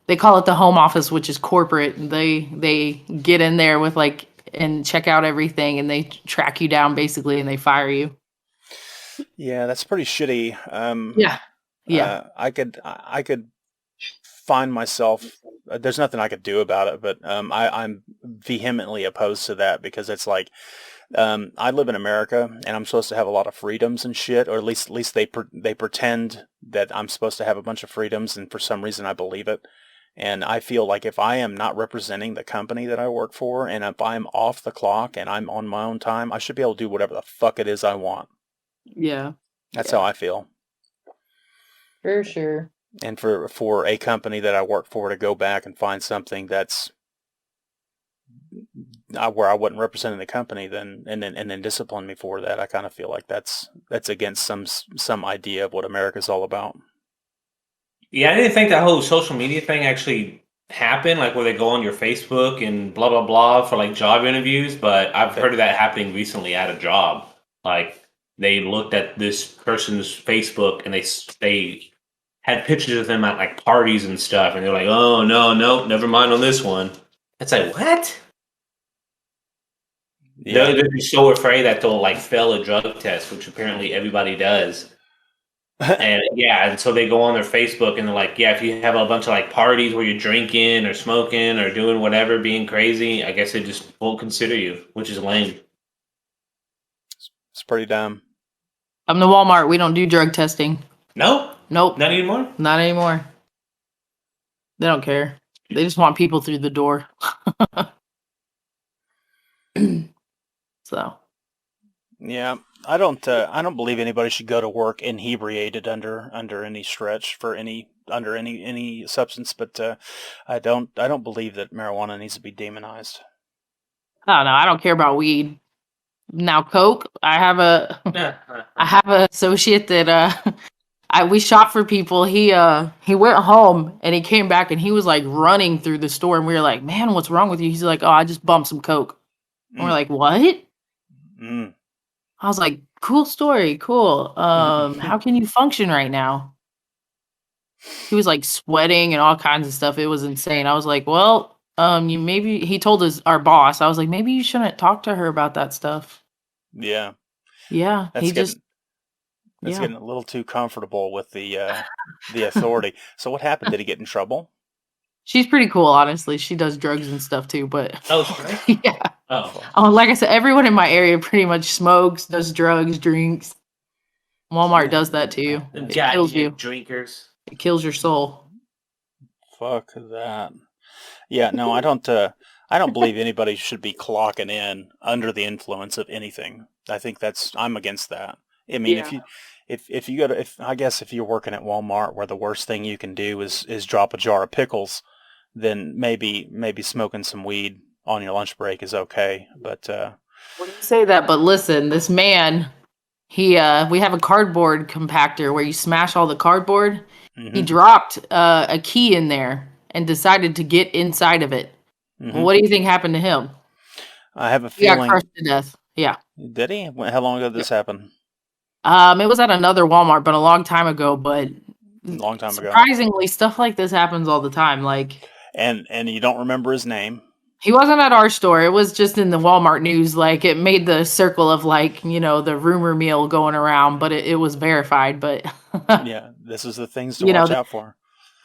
they call it the home office, which is corporate. They get in there with like and check out everything, and they track you down basically, and they fire you. Yeah, that's pretty shitty. Yeah, yeah, I could find myself. There's nothing I could do about it, but I'm vehemently opposed to that because it's like I live in America and I'm supposed to have a lot of freedoms and shit, or at least they pretend that I'm supposed to have a bunch of freedoms, and for some reason I believe it. And I feel like if I am not representing the company that I work for, and if I'm off the clock and I'm on my own time, I should be able to do whatever the fuck it is I want. yeah. That's Yeah, how I feel. for sure. And for a company that I work for to go back and find something that's where I wasn't representing the company, then discipline me for that, I kind of feel like that's against some idea of what America's all about. Yeah, I didn't think that whole social media thing actually happened, like where they go on your Facebook and blah blah blah for like job interviews. But I've heard of that happening recently at a job. Like they looked at this person's Facebook and they had pictures of them at like parties and stuff, and they're like, "Oh no, never mind on this one." It's like what? Yeah. They're just so afraid that they'll like fail a drug test, which apparently everybody does. And yeah, and so they go on their Facebook and they're like, yeah, if you have a bunch of like parties where you're drinking or smoking or doing whatever, being crazy, I guess they just won't consider you, which is lame. It's pretty dumb. I'm the Walmart. We don't do drug testing. No? Nope. Not anymore? Not anymore. They don't care. They just want people through the door. So. Yeah, I don't believe anybody should go to work inebriated under any stretch for any substance, but I don't believe that marijuana needs to be demonized. I don't know. I don't care about weed. Now coke. I have a associate that we shop for people. He went home and he came back and he was like running through the store and we were like, "Man, what's wrong with you?" He's like, "Oh, I just bumped some coke." And we're like, "What?" Mm. I was like, "Cool story, cool. How can you function right now?" He was like sweating and all kinds of stuff. It was insane. I was like, "Well, you maybe," he told our boss. I was like, "Maybe you shouldn't talk to her about that stuff." Yeah, Yeah, that's he getting just that's yeah. getting a little too comfortable with the authority. So what happened? Did he get in trouble? She's pretty cool, honestly. She does drugs and stuff too, but Oh, sorry. yeah. Oh. Oh, like I said, everyone in my area pretty much smokes, does drugs, drinks. Walmart does that to you. Them It kills you. drinkers. It kills your soul. Fuck that. Yeah, no, I don't believe anybody should be clocking in under the influence of anything. I'm against that. I mean, Yeah. if you go to, if I guess if you're working at Walmart where the worst thing you can do is drop a jar of pickles, then maybe smoking some weed on your lunch break is okay. But When you say that, but listen, this man, we have a cardboard compactor where you smash all the cardboard. He mhm, dropped a key in there and decided to get inside of it. Well, mhm. what do you think happened to him? I have a He got feeling. crushed to death. Yeah. Did he? How long ago did this happen? It was at another Walmart, but a long time ago. But A long time ago. surprisingly, stuff like this happens all the time. Like And you don't remember his name. he wasn't at our store; it was just in the Walmart news. Like it made the circle of like the rumor mill going around, but it was verified. But Yeah, this is the things to you know, watch out for.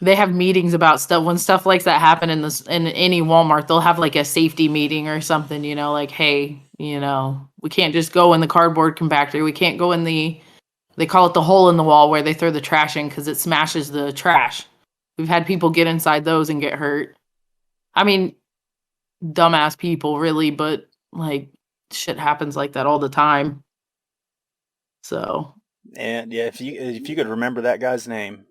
they have meetings about stuff when stuff like that happen in any Walmart. They'll have like a safety meeting or something. Like hey, we can't just go in the cardboard compactor. We can't go in the They call it the hole in the wall where they throw the trash in because it smashes the trash. We've had people get inside those and get hurt. I mean, dumbass people, really, but like shit happens like that all the time. So And yeah, if you could remember that guy's name,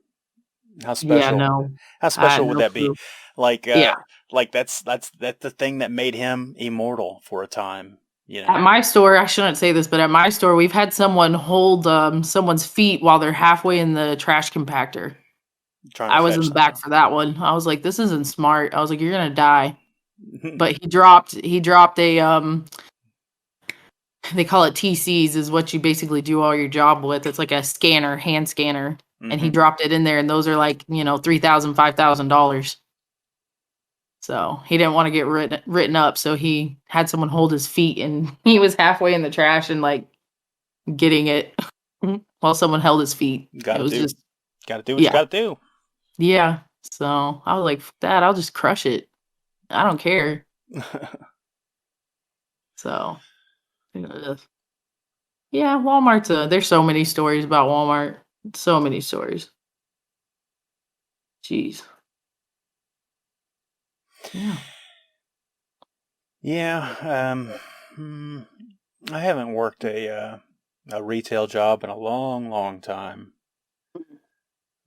how yeah, special no, how I had special would no that be? clue. Like Yeah, that's the thing that made him immortal for a time. You at know, my store, I shouldn't say this, but at my store, we've had someone hold someone's feet while they're halfway in the trash compactor. trying to I was in fetch the back something. for that one. I was like, this isn't smart. I was like, you're gonna die. But he dropped a they call it TCs is what you basically do all your job with. It's like a scanner, hand scanner. And he Hmm. dropped it in there and those are like, $3,000, $5,000. So he didn't want to get written up. So he had someone hold his feet and he was halfway in the trash and like getting it while someone held his feet. It Gotta was do, just, gotta do what you yeah, gotta do. yeah. So I was like, "F that, I'll just crush it. I don't care." So, uh, yeah, Walmart's there's so many stories about Walmart. So many stories. Jeez. Yeah. Yeah, hmm, I haven't worked a retail job in a long, long time.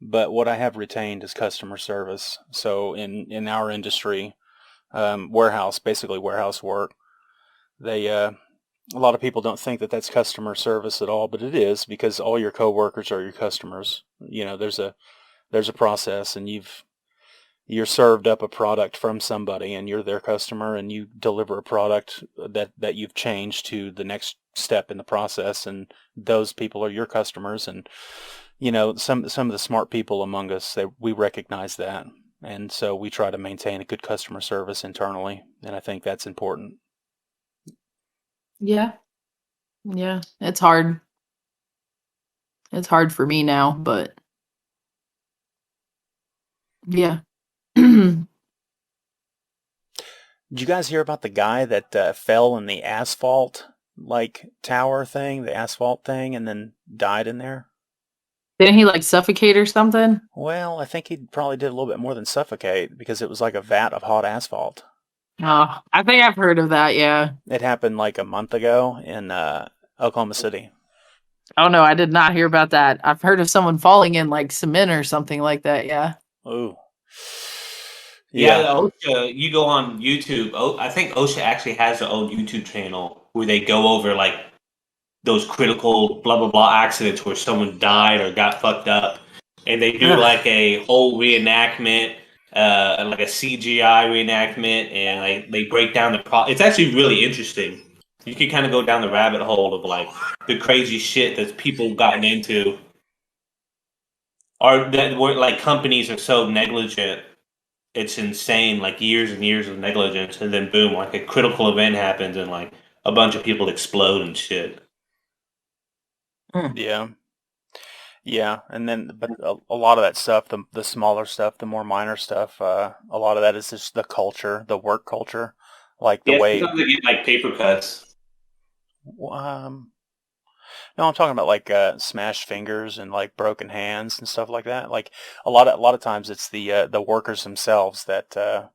But what I have retained is customer service. So in our industry, basically warehouse work, they a lot of people don't think that that's customer service at all, but it is because all your coworkers are your customers. There's a process, and you're served up a product from somebody, and you're their customer, and you deliver a product that you've changed to the next step in the process, and those people are your customers. And some of the smart people among us, we recognize that, and so we try to maintain a good customer service internally, and I think that's important. Yeah. Yeah. It's hard. It's hard for me now, but yeah. Did you guys hear about the guy that fell in the asphalt tower thing, the asphalt thing, and then died in there? Didn't he like suffocate or something? Well, I think he probably did a little bit more than suffocate because it was like a vat of hot asphalt. Oh, I think I've heard of that. Yeah. It happened like a month ago in Oklahoma City. Oh no, I did not hear about that. I've heard of someone falling in like cement or something like that. Yeah. Ooh. Yeah, Yeah. OSHA, you go on YouTube. I think OSHA actually has their own YouTube channel where they go over like those critical blah blah blah accidents where someone died or got fucked up, and they do Ugh. like a whole reenactment, like a CGI reenactment, and like they break down the It's actually really interesting. You can kind of go down the rabbit hole of like the crazy shit that people gotten into, or that were like companies are so negligent. It's insane, like years and years of negligence, and then boom, like a critical event happens, and like a bunch of people explode and shit. Yeah. Yeah, and then but a lot of that stuff, the smaller stuff, the more minor stuff, a lot of that is just the culture, the work culture, like the Yeah, way. sometimes they get like paper cuts. Um, no, I'm talking about like smashed fingers and like broken hands and stuff like that. Like a lot of times it's the workers themselves that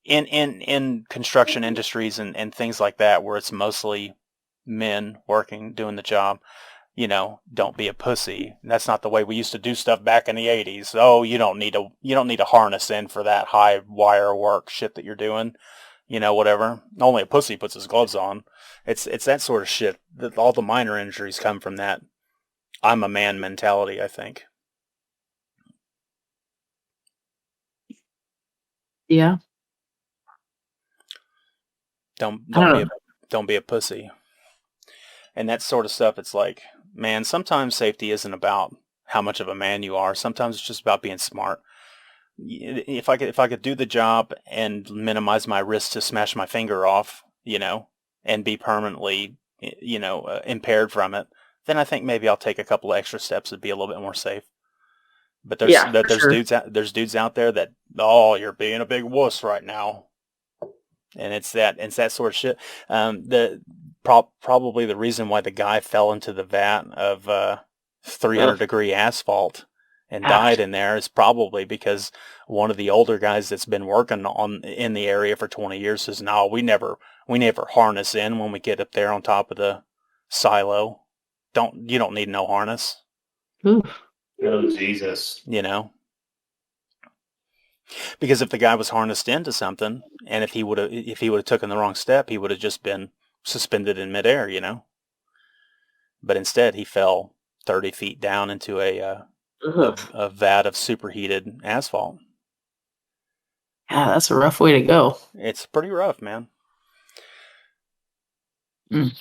in construction industries and things like that where it's mostly men working doing the job. Don't be a pussy. That's not the way we used to do stuff back in the 80s. Oh, you don't need a harness in for that high wire work shit that you're doing. Whatever. Only a pussy puts his gloves on. It's that sort of shit. All the minor injuries come from that I'm a man mentality, I think. Yeah. Don't I don't don't be a know. don't be a pussy. And that sort of stuff, it's like, man, sometimes safety isn't about how much of a man you are. Sometimes it's just about being smart. If I could do the job and minimize my risk to smash my finger off, and be permanently, impaired from it, then I think maybe I'll take a couple of extra steps to be a little bit more safe. But Yeah, for sure. there's dudes out there that, oh, you're being a big wuss right now, and it's that sort of shit. Probably the reason why the guy fell into the vat of 300-degree asphalt and Ah, died in there is probably because one of the older guys that's been working in the area for 20 years says, "No, we never harness in when we get up there on top of the silo. You don't need no harness, oof. Oh Jesus! you know." Because if the guy was harnessed into something, and if he would have taken the wrong step, he would have just been suspended in midair. But instead, he fell 30 feet down into Ugh. a vat of superheated asphalt. Yeah, that's a rough way to go. It's pretty rough, man. Mm.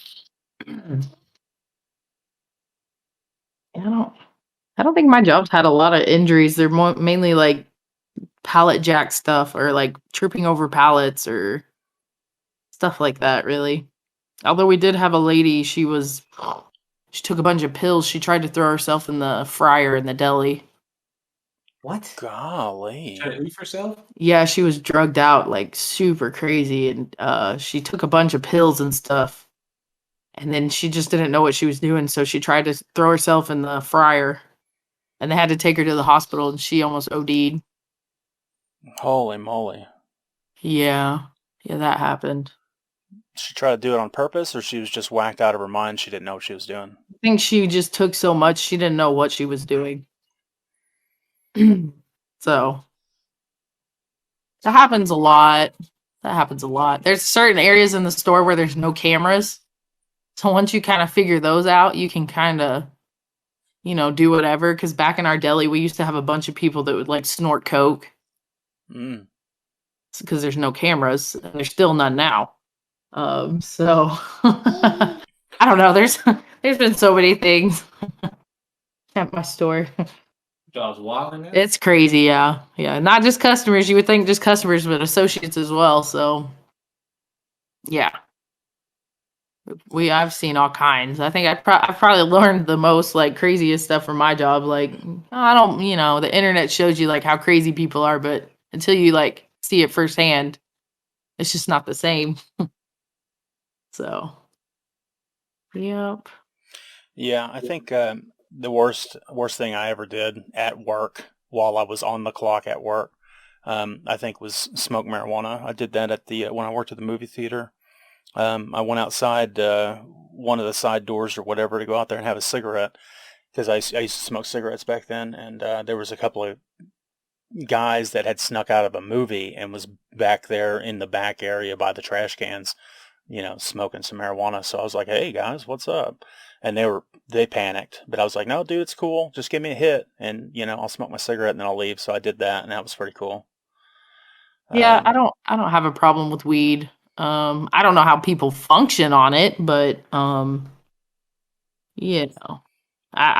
I don't think my job's had a lot of injuries. They're mainly like pallet jack stuff or like tripping over pallets or stuff like that, really. Although we did have a lady, she took a bunch of pills. She tried to throw herself in the fryer in the deli. What? Golly. Trying to eat herself? Yeah, she was drugged out like super crazy and she took a bunch of pills and stuff. And then she just didn't know what she was doing, so she tried to throw herself in the fryer. And they had to take her to the hospital and she almost OD'd. Holy moly. Yeah. Yeah, that happened. She tried to do it on purpose, or she was just whacked out of her mind? She didn't know what she was doing. I think she just took so much she didn't know what she was doing. So that happens a lot. That happens a lot. There's certain areas in the store where there's no cameras. So once you kind of figure those out, you can kind of, do whatever. Because back in our deli, we used to have a bunch of people that would like snort coke Mm. because there's no cameras, and there's still none now. So I don't know. There's been so many things at my store. Job's wild now. It's crazy, yeah. Yeah, not just customers. You would think just customers, but associates as well. So, yeah, I've seen all kinds. I think I've probably learned the most like craziest stuff from my job. Like, I don't, the internet shows you like how crazy people are, but until you like see it firsthand, it's just not the same. So, yep. Yeah, I think The worst thing I ever did at work while I was on the clock at work, I think was smoke marijuana. I did that at the when I worked at the movie theater. I went outside one of the side doors or whatever to go out there and have a cigarette because I used to smoke cigarettes back then, and there was a couple of guys that had snuck out of a movie and was back there in the back area by the trash cans, smoking some marijuana. So I was like, "Hey guys, what's up?" And they panicked, but I was like, "No, dude, it's cool. Just give me a hit, and I'll smoke my cigarette and then I'll leave." So I did that, and that was pretty cool. Yeah, I don't have a problem with weed. I don't know how people function on it, but I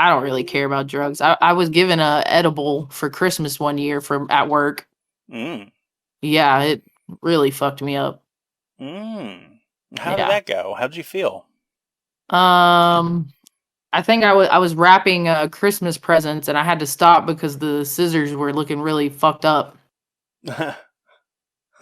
don't really care about drugs. I was given a edible for Christmas one year from at work. Mm. Yeah, it really fucked me up. How did that go? How did you feel? I think I was wrapping Christmas presents and I had to stop because the scissors were looking really fucked up.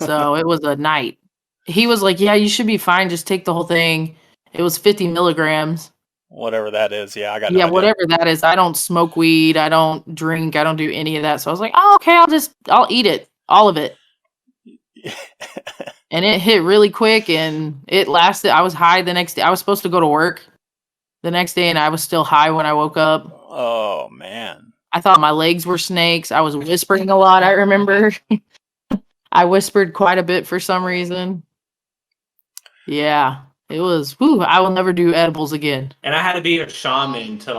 So it was a night. He was like, "Yeah, you should be fine. Just take the whole thing." It was 50 milligrams. Whatever that is. Yeah, I got no Yeah, idea. whatever that is. I don't smoke weed. I don't drink. I don't do any of that. So I was like, "Oh, okay. I'll eat it, all of it." And it hit really quick, and it lasted. I was high the next day. I was supposed to go to work the next day, and I was still high when I woke up. Oh man. I thought my legs were snakes. I was whispering a lot. I remember. I whispered quite a bit for some reason. Yeah, it was. Whew, I will never do edibles again. And I had to be a shaman to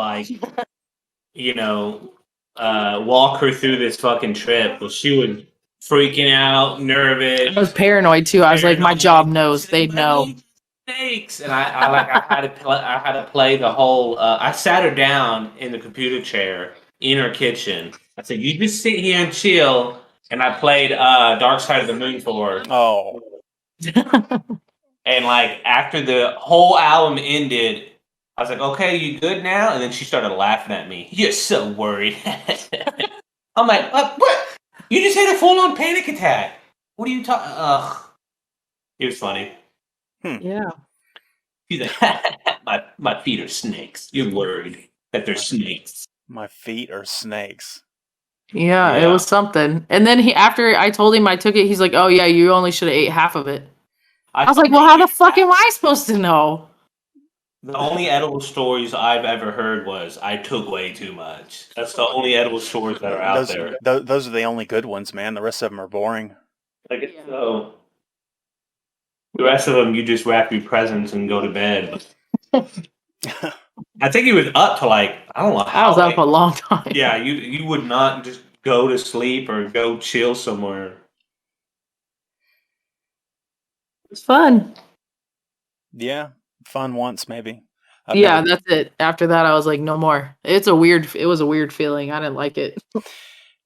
walk her through this fucking trip. But she was freaking out, nervous. I was paranoid too. I was like, my job knows. They know. Snakes, and I had to play the whole. I sat her down in the computer chair in her kitchen. I said, "You just sit here and chill." And I played Dark Side of the Moon for her. Oh. And after the whole album ended, I was like, "Okay, you good now?" And then she started laughing at me. "You're so worried." I'm like, "What? You just had a full-on panic attack. What are you talking?" Ugh. It was funny. Yeah. He's like, my feet are snakes. You're worried that they're snakes. My feet are snakes. Yeah, it was something. And then after I told him I took it, he's like, "Oh yeah, you only should have ate half of it." I was like, "Well, how the fuck am I supposed to know?" The only edible stories I've ever heard was I took way too much. That's the only edible stories that are out there. Those are the only good ones, man. The rest of them are boring. So the rest of them, you just wrap your presents and go to bed. I think he was up to I don't know how. I was up a long time. Yeah, you would not just go to sleep or go chill somewhere. It's fun. Yeah, fun once maybe. That's it. After that, I was like, no more. It was a weird feeling. I didn't like it.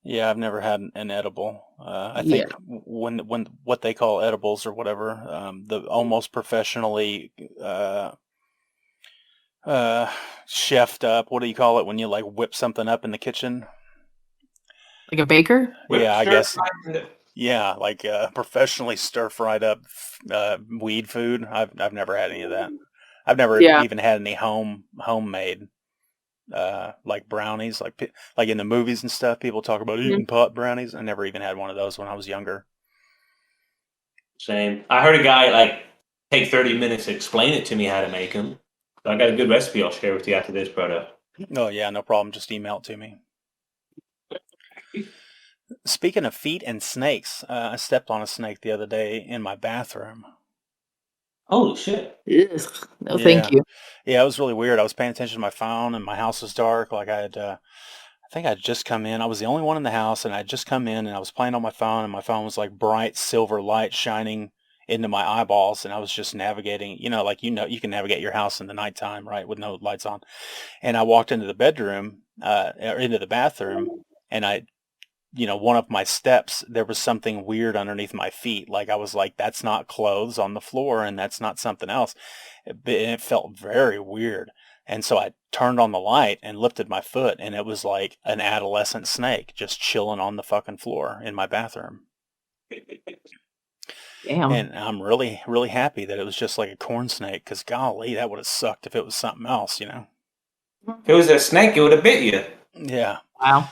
Yeah, I've never had an edible. I think when what they call edibles or whatever, the almost professionally chefed up. What do you call it when you whip something up in the kitchen? Like a baker? Yeah, I guess. Yeah, professionally stir fried up weed food. I've never had any of that. I've never even had any homemade brownies, like in the movies and stuff. People talk about eating pot brownies. I never even had one of those when I was younger. Same. I heard a guy take 30 minutes to explain it to me how to make them. So I got a good recipe I'll share with you after this, Proto. Oh yeah, no problem. Just email it to me. Speaking of feet and snakes, I stepped on a snake the other day in my bathroom. Holy shit. No, thank you. Yeah, it was really weird. I was paying attention to my phone and my house was dark. I think I'd just come in. I was the only one in the house and I'd just come in and I was playing on my phone and my phone was bright silver light shining into my eyeballs and I was just navigating, you can navigate your house in the nighttime, right, with no lights on. And I walked into the bedroom, or into the bathroom, and one of my steps, there was something weird underneath my feet. I was like, that's not clothes on the floor and that's not something else. It felt very weird. And so I turned on the light and lifted my foot and it was like an adolescent snake just chilling on the fucking floor in my bathroom. Damn. And I'm really, really happy that it was just like a corn snake because golly, that would have sucked if it was something else, If it was a snake, it would have bit you. Yeah. Wow.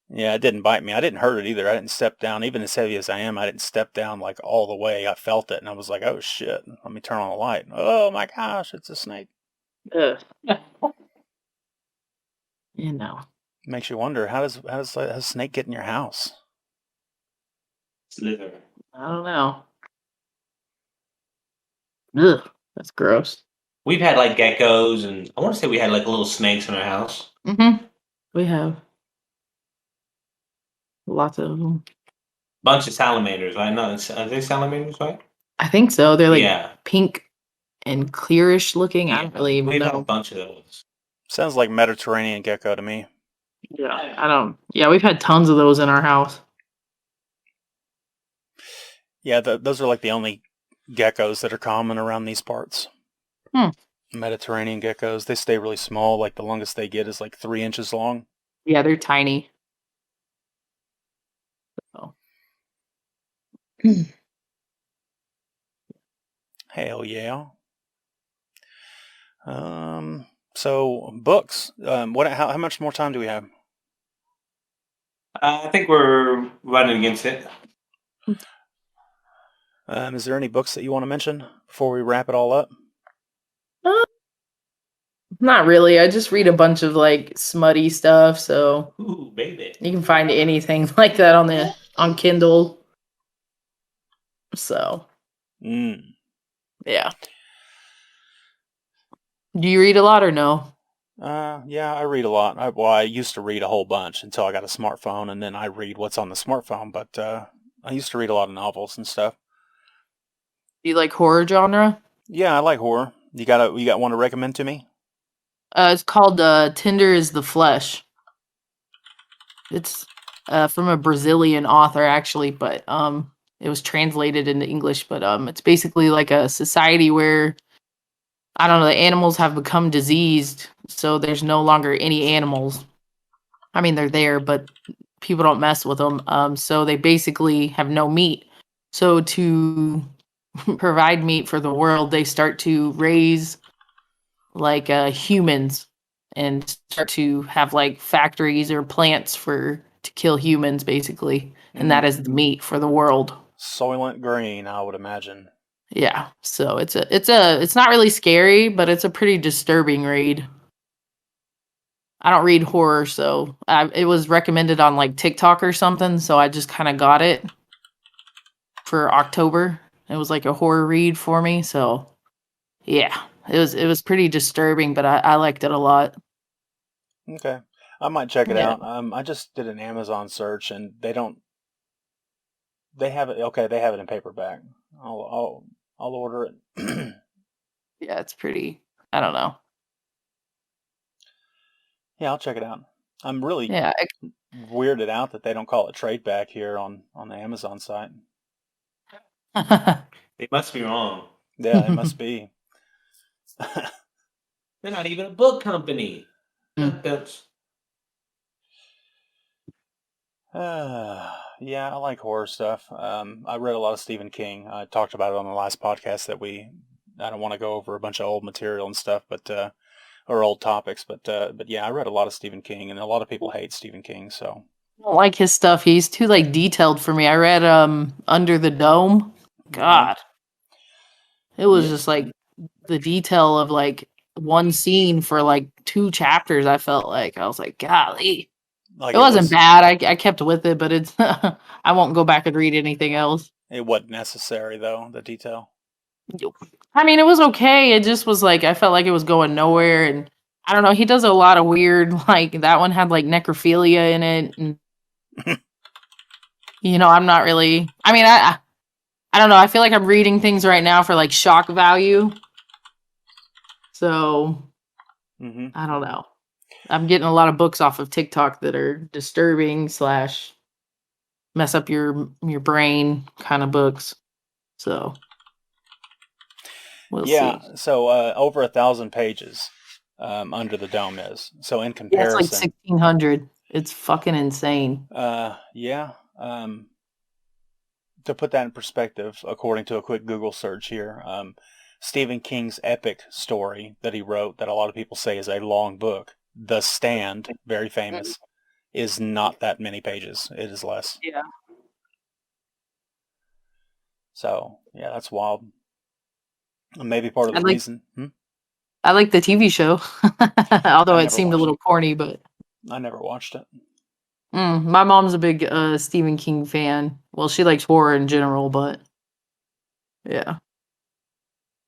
Yeah, it didn't bite me. I didn't hurt it either. I didn't step down. Even as heavy as I am, I didn't step down like all the way. I felt it and I was like, oh shit. Let me turn on the light. Oh my gosh, it's a snake. Ugh. You know. Makes you wonder, how does a snake get in your house? Slither. I don't know. Ugh. That's gross. We've had like geckos, and I want to say we had like little snakes in our house. Mm-hmm. We have lots of them. Bunch of salamanders, right? No, are they salamanders, right? I think so. They're like Yeah. pink and clearish looking. I Yeah. don't really even We've had a know. bunch of those. Sounds like Mediterranean gecko to me. Yeah, I don't. Yeah, we've had tons of those in our house. Yeah, those are like the only geckos that are common around these parts. Mediterranean geckos. They stay really small. Like the longest they get is like 3 inches long. Yeah, they're tiny. So. Hell yeah. So books. How much more time do we have? I think we're running against it. Is there any books that you want to mention before we wrap it all up? Not really. I just read a bunch of like smutty stuff, so Ooh, baby. you can find anything like that on Kindle. So, yeah. Do you read a lot or no? Yeah, I read a lot. I used to read a whole bunch until I got a smartphone, and then I read what's on the smartphone. But I used to read a lot of novels and stuff. Do you like horror genre? Yeah, I like horror. You got one to recommend to me? It's called Tender is the Flesh. It's from a Brazilian author actually, but it was translated into English, but it's basically like a society where I don't know, the animals have become diseased, so there's no longer any animals. I mean, they're there, but people don't mess with them. So they basically have no meat. So to provide meat for the world, they start to raise like humans and start to have like factories or plants to kill humans, basically, and that is the meat for the world. Soylent Green, I would imagine. Yeah, so it's not really scary, but it's a pretty disturbing read. I don't read horror, so it was recommended on like TikTok or something, so I just kind of got it for October. It was like a horror read for me, so yeah, it was pretty disturbing, but I liked it a lot. Okay, I might check it Yeah. out. I just did an Amazon search, and they have it. Okay, they have it in paperback. I'll order it. Yeah, it's pretty. I don't know. Yeah, I'll check it out. I'm really Yeah, weirded out that they don't call it trade back here on the Amazon site. They must be wrong. Yeah, it must be. They're not even a book company. That's Yeah, I like horror stuff. I read a lot of Stephen King. I talked about it on the last podcast that I don't want to go over a bunch of old material and stuff, but or old topics, but yeah, I read a lot of Stephen King, and a lot of people hate Stephen King. So I don't like his stuff. He's too like detailed for me. I read Under the Dome. God. It was just like the detail of like one scene for like 2 chapters. I felt like I was like, golly. like It wasn't bad. I kept with it, but it's I won't go back and read anything else. It wasn't necessary though, the detail. I mean, it was okay. It just was like I felt like it was going nowhere, and I don't know. He does a lot of weird, like that one had like necrophilia in it, and I'm not really. I mean, I don't know. I feel like I'm reading things right now for like shock value. So I don't know. I'm getting a lot of books off of TikTok that are disturbing / mess up your brain kind of books. So we'll see. So over 1,000 pages Under the Dome is. So in Yeah, it's comparison, like 1,600. It's fucking insane. yeah. To put that in perspective, according to a quick Google search here, Stephen King's epic story that he wrote, that a lot of people say is a long book, The Stand, very famous, is not that many pages. It is less. Yeah. So, yeah, that's wild. Maybe part of the reason. I like the TV show, although it seemed a watched little corny, but I never watched it. my mom's a big Stephen King fan. Well, she likes horror in general, but yeah.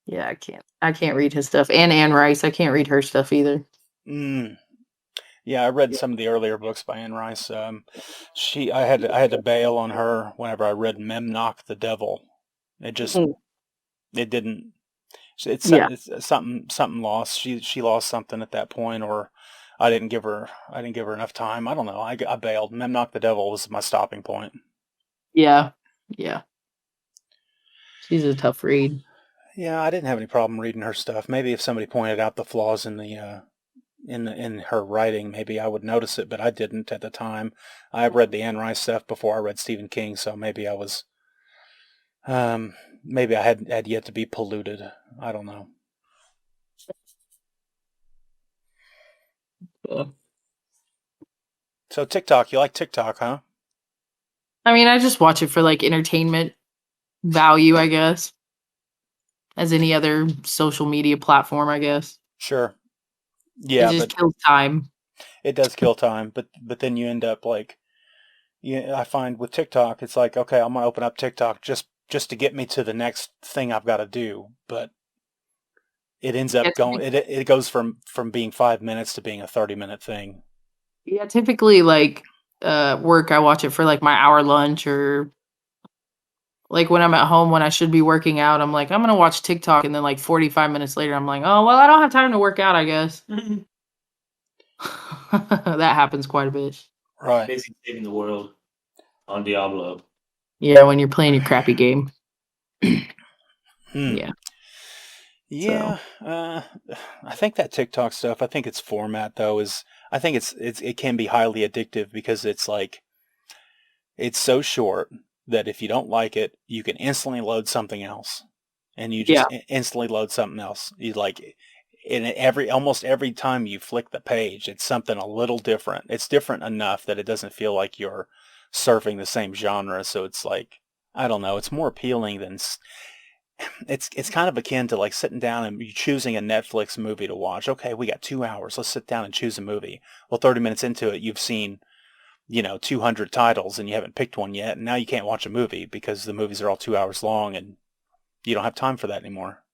Yeah, I can't read his stuff. And Anne Rice, I can't read her stuff either. Yeah, I read some of the earlier books by Anne Rice. I had to bail on her whenever I read Memnock the Devil. It didn't. It's something lost. She lost something at that point, or I didn't give her enough time. I don't know. I bailed. Memnock the Devil was my stopping point. Yeah. She's a tough read. Yeah, I didn't have any problem reading her stuff. Maybe if somebody pointed out the flaws in the in her writing, maybe I would notice it, but I didn't at the time. I read the Anne Rice stuff before I read Stephen King, so maybe I was, maybe I had yet to be polluted. I don't know. So TikTok, you like TikTok, huh? I mean, I just watch it for like entertainment value, I guess. As any other social media platform, I guess. Sure. Yeah, it just kills time. It does kill time, but then you end up like, I find with TikTok, it's like, okay, I'm gonna open up TikTok just to get me to the next thing I've got to do, but it ends up going. It goes from being 5 minutes to being a 30-minute thing. Yeah, typically like work, I watch it for like my hour lunch, or like when I'm at home when I should be working out, I'm like, I'm gonna watch TikTok, and then like 45 minutes later, I'm like, oh well, I don't have time to work out, I guess. That happens quite a bit. Right. Basically saving the world on Diablo. Yeah, when you're playing your crappy game. Yeah. Yeah. So. I think that TikTok stuff, I think its format though I think it can be highly addictive because it's like, it's so short that if you don't like it, you can instantly load something else, and you just instantly load something else. You like, almost every time you flick the page, it's something a little different. It's different enough that it doesn't feel like you're surfing the same genre. So it's like, I don't know, it's more appealing than it's kind of akin to like sitting down and choosing a Netflix movie to watch. Okay, we got 2 hours. Let's sit down and choose a movie. Well, 30 minutes into it, you've seen 200 titles and you haven't picked one yet. And now you can't watch a movie because the movies are all 2 hours long and you don't have time for that anymore.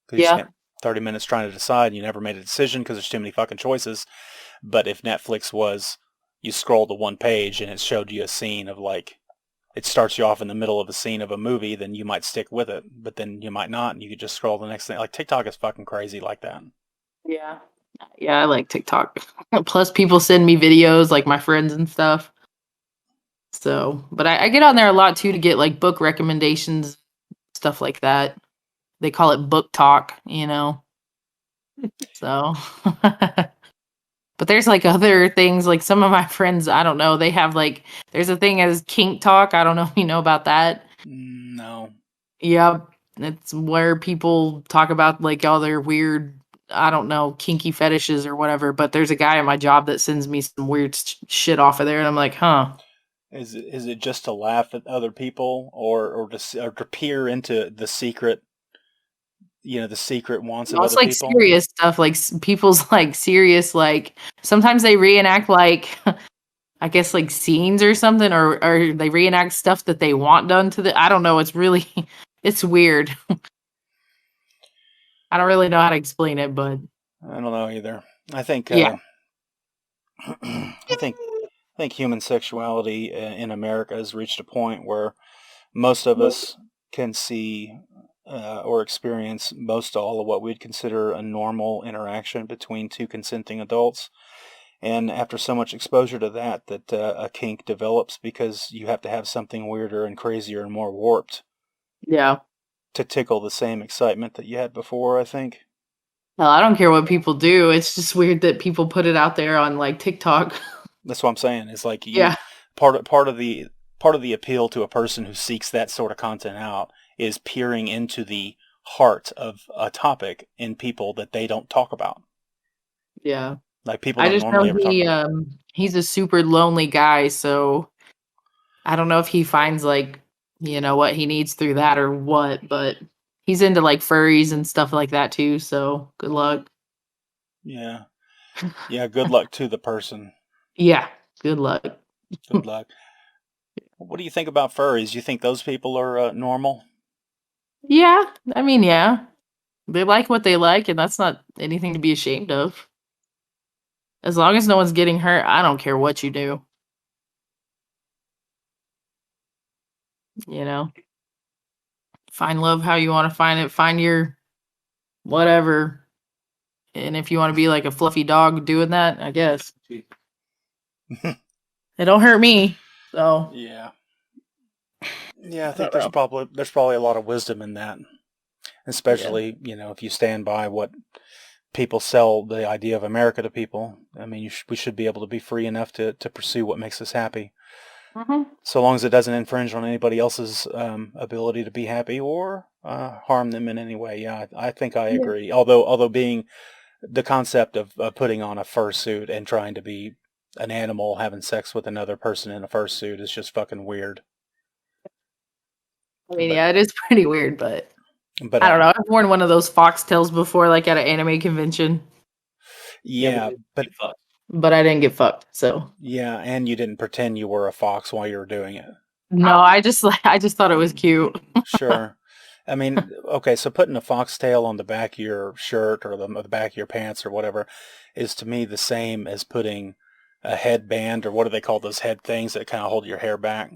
Because you spent 30 minutes trying to decide and you never made a decision because there's too many fucking choices. But if Netflix was, you scroll to one page and it showed you a scene of like, it starts you off in the middle of a scene of a movie, then you might stick with it. But then you might not and you could just scroll the next thing. Like TikTok is fucking crazy like that. Yeah. Yeah, I like TikTok. Plus, people send me videos, like my friends and stuff. So, but I get on there a lot too to get like book recommendations, stuff like that. They call it book talk, So, but there's like other things, like some of my friends, I don't know, they have like, there's a thing as kink talk. I don't know if you know about that. No. Yeah, it's where people talk about like all their weird, I don't know, kinky fetishes or whatever, but there's a guy at my job that sends me some weird shit off of there, and I'm like, huh. Is it just to laugh at other people or to peer into the secret, the secret wants of other people? It's like serious stuff, like people's like serious, like sometimes they reenact like, I guess like scenes or something, or they reenact stuff that they want done to I don't know, it's really, it's weird. I don't really know how to explain it, but I don't know either. I think I think human sexuality in America has reached a point where most of us can see or experience most all of what we'd consider a normal interaction between two consenting adults. And after so much exposure to that a kink develops because you have to have something weirder and crazier and more warped. Yeah. To tickle the same excitement that you had before, I think. Well, I don't care what people do. It's just weird that people put it out there on like TikTok. That's what I'm saying. It's like part of the appeal to a person who seeks that sort of content out is peering into the heart of a topic in people that they don't talk about. Yeah. Like people I don't just know normally ever talk about it. he's a super lonely guy, so I don't know if he finds like, what he needs through that or what, but he's into like furries and stuff like that too, so good luck. Yeah. Yeah, good luck to the person. Yeah, good luck. Good luck. What do you think about furries? You think those people are normal? Yeah, I mean, yeah. They like what they like, and that's not anything to be ashamed of. As long as no one's getting hurt, I don't care what you do. You know, find love how you want to find it. Find your whatever. And if you want to be like a fluffy dog doing that, I guess. It don't hurt me. So, Yeah. Yeah, I I think don't know. there's probably a lot of wisdom in that. Yeah. Especially, if you stand by what people sell the idea of America to people. I mean, we should be able to be free enough to pursue what makes us happy. So long as it doesn't infringe on anybody else's ability to be happy or harm them in any way. Yeah, I think I Yeah. agree. Although being the concept of putting on a fursuit and trying to be an animal having sex with another person in a fursuit is just fucking weird. I mean, But yeah, it is pretty weird, but but I don't know. I've worn one of those foxtails before, like at an anime convention, yeah, but but I didn't get fucked. So yeah, and you didn't pretend you were a fox while you were doing it. no, I just thought it was cute. Sure. I mean, okay, so putting a foxtail on the back of your shirt or the back of your pants or whatever is to me the same as putting a headband, or what do they call those head things that kind of hold your hair back,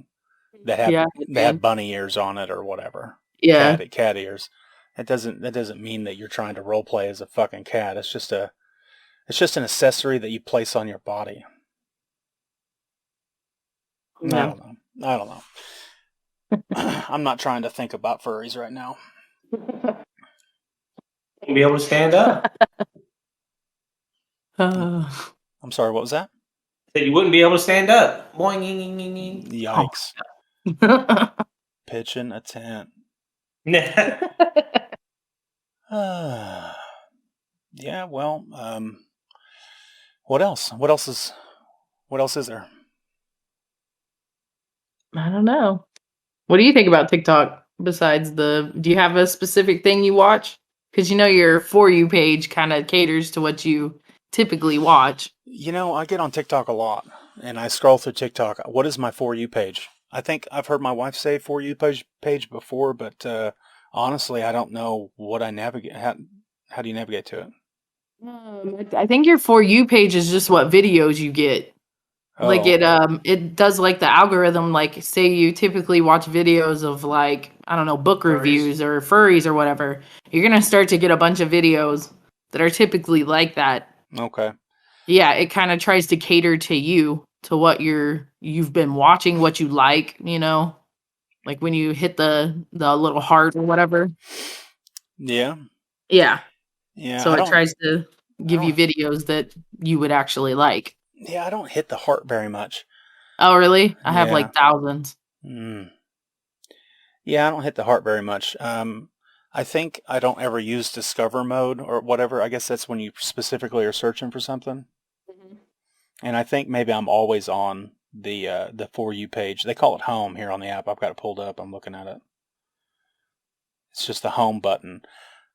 Yeah, that have man. bunny ears on it or whatever. Yeah. Cat ears. That doesn't mean that you're trying to role play as a fucking cat. It's just an accessory that you place on your body. I Yeah. don't know. I don't know. I'm not trying to think about furries right now. Be able to stand up. Uh, I'm sorry, what was that? That you wouldn't be able to stand up. Boing. Yikes. Pitching a tent. Yeah, well, what else? What else is there? I don't know. What do you think about TikTok besides do you have a specific thing you watch? Because your For You page kind of caters to what you typically watch. I get on TikTok a lot, and I scroll through TikTok. What is my For You page? I think I've heard my wife say For You page before, but honestly, I don't know what I navigate. How do you navigate to it? I think your For You page is just what videos you get. Like Oh, it does like the algorithm, like say you typically watch videos of like, I don't know, book Furries. reviews or furries or whatever. You're gonna start to get a bunch of videos that are typically like that. okay. Yeah, it kind of tries to cater to you, to what you've been watching, what you like. Like when you hit the little heart or whatever. Yeah, Yeah. yeah. So it tries to I give you don't. videos that you would actually like. Yeah, I don't hit the heart very much. Oh, really? I have Yeah. like thousands. Mm. Yeah, I don't hit the heart very much. I think I don't ever use discover mode or whatever. I guess that's when you specifically are searching for something. And I think maybe I'm always on the For You page. They call it home here on the app. I've got it pulled up. I'm looking at it. It's just the home button.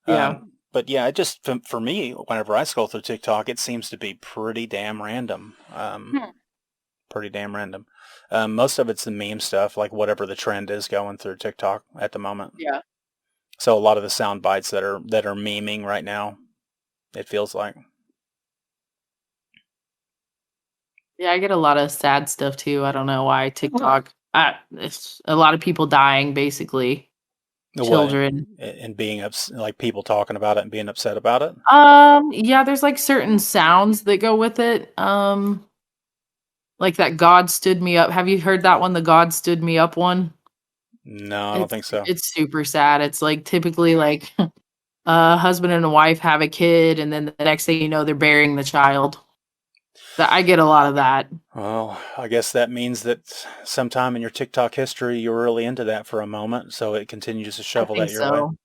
Yeah. But yeah, it just for me, whenever I scroll through TikTok, it seems to be pretty damn random. Pretty damn random. Most of it's the meme stuff, like whatever the trend is going through TikTok at the moment. Yeah. So a lot of the sound bites that are memeing right now, it feels like. Yeah, I get a lot of sad stuff too. I don't know why TikTok. It's a lot of people dying, basically. What? Children. And being like people talking about it and being upset about it. Yeah, there's like certain sounds that go with it. Like that God stood me up. Have you heard that one? The God stood me up one. No, I don't think so. It's super sad. It's like typically like a husband and a wife have a kid, and then the next thing you know, they're burying the child. I get a lot of that. Well, I guess that means that sometime in your TikTok history, you were really into that for a moment, so it continues to I shovel think that your way. so.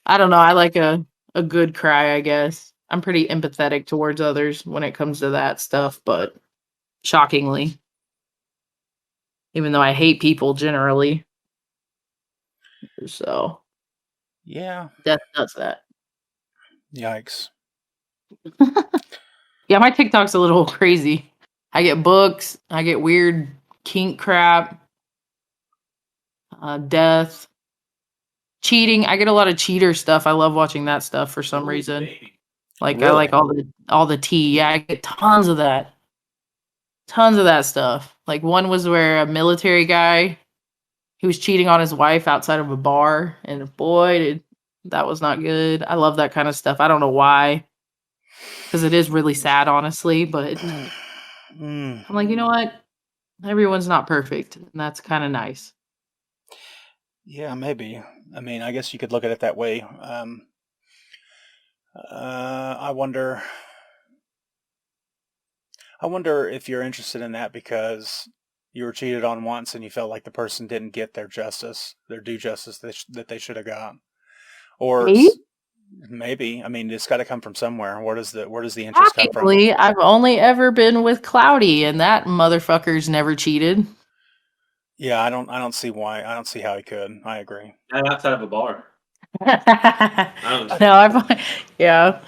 I don't know. I like a good cry, I guess. I'm pretty empathetic towards others when it comes to that stuff, but shockingly, even though I hate people generally. So Yeah. death does that. Yikes. Yeah, my TikTok's a little crazy. I get books, I get weird kink crap, death, cheating. I get a lot of cheater stuff. I love watching that stuff for some reason. Baby. Like I Really? like all the tea. Yeah, I get tons of that. Tons of that stuff. Like one was where a military guy, he was cheating on his wife outside of a bar, and boy, that was not good. I love that kind of stuff. I don't know why, because it is really sad, honestly. But I'm like, you know what? Everyone's not perfect, and that's kind of nice. Yeah, maybe. I mean, I guess you could look at it that way. I wonder. I wonder if you're interested in that because you were cheated on once and you felt like the person didn't get their justice, their due justice that they should have got, or Me? maybe. I mean, it's got to come from somewhere. Where does the interest come from? Shockingly, I've only ever been with Cloudy, and that motherfucker's never cheated. Yeah, I don't see why. I don't see how he could. I agree. Not outside of a bar. No, yeah.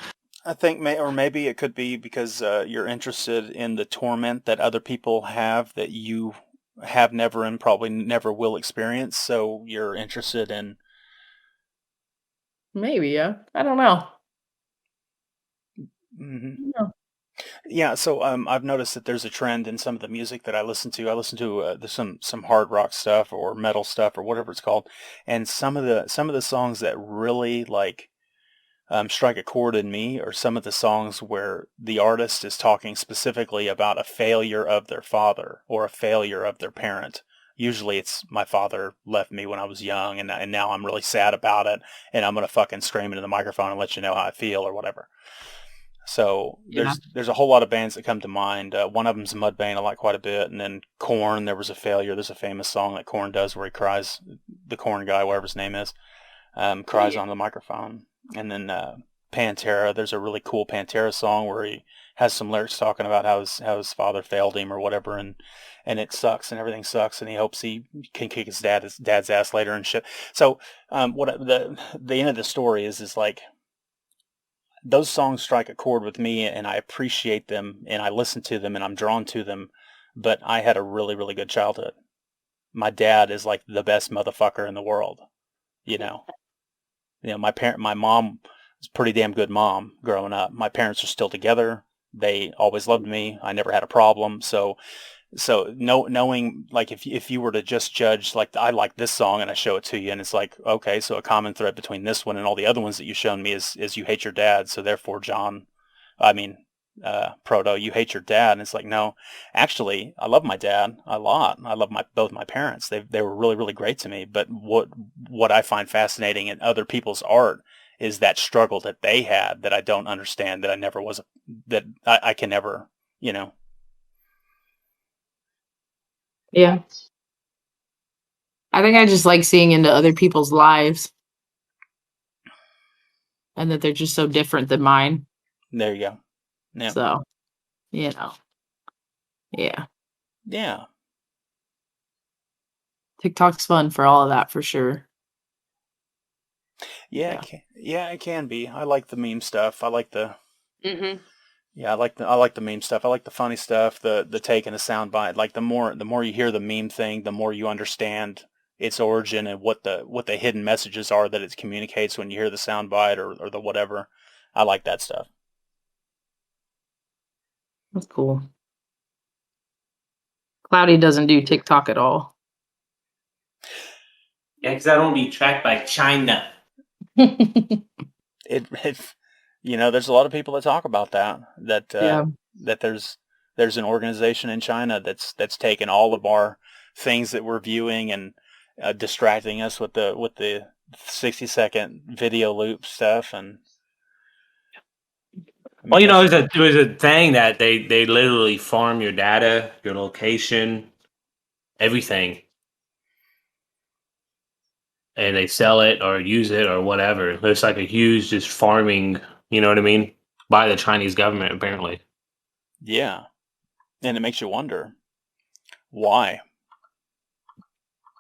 I think maybe it could be because you're interested in the torment that other people have that you have never and probably never will experience. So you're interested in. Maybe, yeah. I don't know. Mhm. No. Yeah, so I've noticed that there's a trend in some of the music that I listen to. I listen to there's some hard rock stuff or metal stuff or whatever it's called, and some of the songs that really like strike a chord in me are some of the songs where the artist is talking specifically about a failure of their father or a failure of their parent. Usually it's my father left me when I was young and now I'm really sad about it and I'm going to fucking scream into the microphone and let you know how I feel or whatever. So Yeah. there's a whole lot of bands that come to mind. One of them's Mudvayne, I like quite a bit, and then Korn. There was a failure. There's a famous song that Korn does where he cries. The Korn guy, whatever his name is, cries on the microphone. And then Pantera. There's a really cool Pantera song where he has some lyrics talking about how his father failed him or whatever, and it sucks and everything sucks, and he hopes he can kick his dad's ass later and shit. So the end of the story is like those songs strike a chord with me and I appreciate them and I listen to them and I'm drawn to them, but I had a really, really good childhood. My dad is like the best motherfucker in the world, you know. My mom was a pretty damn good mom growing up. My parents are still together. They always loved me. I never had a problem. So knowing like if you were to just judge like I like this song and I show it to you and it's like okay, so a common thread between this one and all the other ones that you've shown me is you hate your dad, so therefore John, I mean Proto, you hate your dad, and it's like no, actually I love my dad a lot. I love both my parents. They were really really great to me. But what I find fascinating in other people's art is that struggle that they had that I don't understand, that I never was, that I can never, you know. Yeah. I think I just like seeing into other people's lives and that they're just so different than mine. There you go. Yeah. So, you know. Yeah. Yeah. TikTok's fun for all of that for sure. Yeah, it can be. I like the meme stuff. I like the Mm-hmm. yeah, I like the meme stuff. I like the funny stuff, the take and the sound bite. Like the more you hear the meme thing, the more you understand its origin and what the hidden messages are that it communicates when you hear the sound bite or the whatever. I like that stuff. That's cool. Cloudy doesn't do TikTok at all. Yeah, because I don't be tracked by China. It you know, there's a lot of people that talk about Yeah. that there's an organization in China that's taken all of our things that we're viewing and distracting us with the 60-second video loop stuff and I mean, Well, you know, there was a thing that they literally farm your data, your location, everything, and they sell it or use it or whatever. It's like a huge just farming. You know what I mean? by the Chinese government, apparently. Yeah. And it makes you wonder why.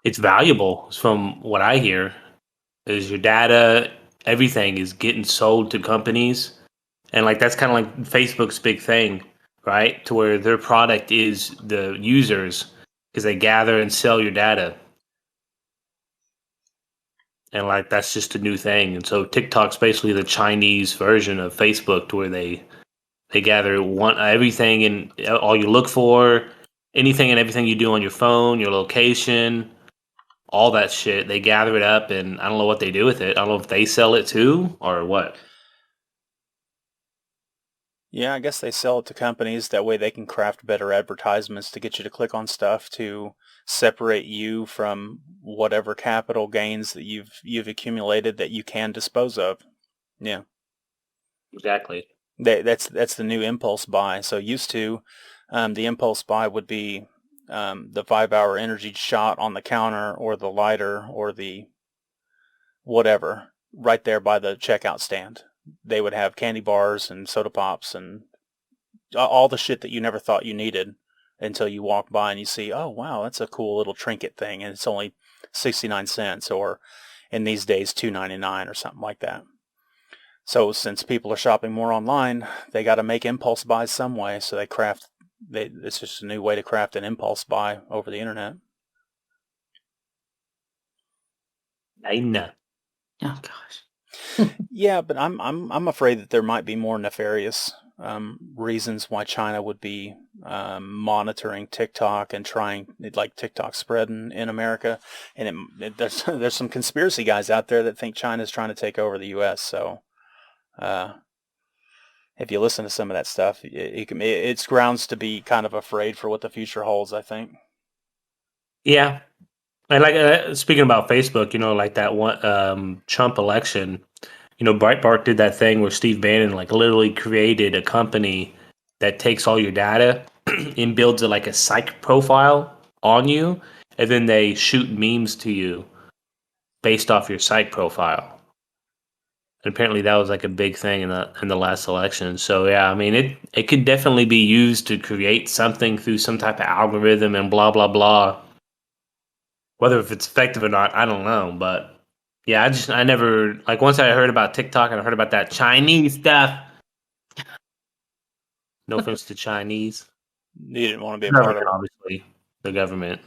It's valuable, from what I hear, is your data, everything is getting sold to companies. And like that's kind of like Facebook's big thing, right? To where their product is the users because they gather and sell your data. And like that's just a new thing. And so TikTok's basically the Chinese version of Facebook to where they gather everything and all you look for, anything and everything you do on your phone, your location, all that shit. They gather it up and I don't know what they do with it. I don't know if they sell it too or what. Yeah, I guess they sell it to companies. That way they can craft better advertisements to get you to click on stuff to separate you from whatever capital gains that you've accumulated that you can dispose of. Yeah. Exactly. That's the new impulse buy. So used to, the impulse buy would be the 5-hour energy shot on the counter or the lighter or the whatever right there by the checkout stand. They would have candy bars and soda pops and all the shit that you never thought you needed until you walk by and you see, oh wow, that's a cool little trinket thing, and it's only 69 cents, or in these days $2.99 or something like that. So since people are shopping more online, they got to make impulse buys some way. So it's just a new way to craft an impulse buy over the internet. I know. Oh gosh. Yeah, but I'm afraid that there might be more nefarious reasons why China would be monitoring TikTok and trying, like TikTok spreading in America. And there's some conspiracy guys out there that think China's trying to take over the U.S. So if you listen to some of that stuff, it's grounds to be kind of afraid for what the future holds, I think. Yeah. And like speaking about Facebook, like that one Trump election, Breitbart did that thing where Steve Bannon like literally created a company that takes all your data and builds like a psych profile on you, and then they shoot memes to you based off your psych profile. And apparently that was like a big thing in the last election. So yeah, I mean it could definitely be used to create something through some type of algorithm and blah blah blah. Whether if it's effective or not, I don't know. But yeah, I never like once I heard about TikTok and I heard about that Chinese stuff. No offense to Chinese. You didn't want to be a part of it. Obviously, the government.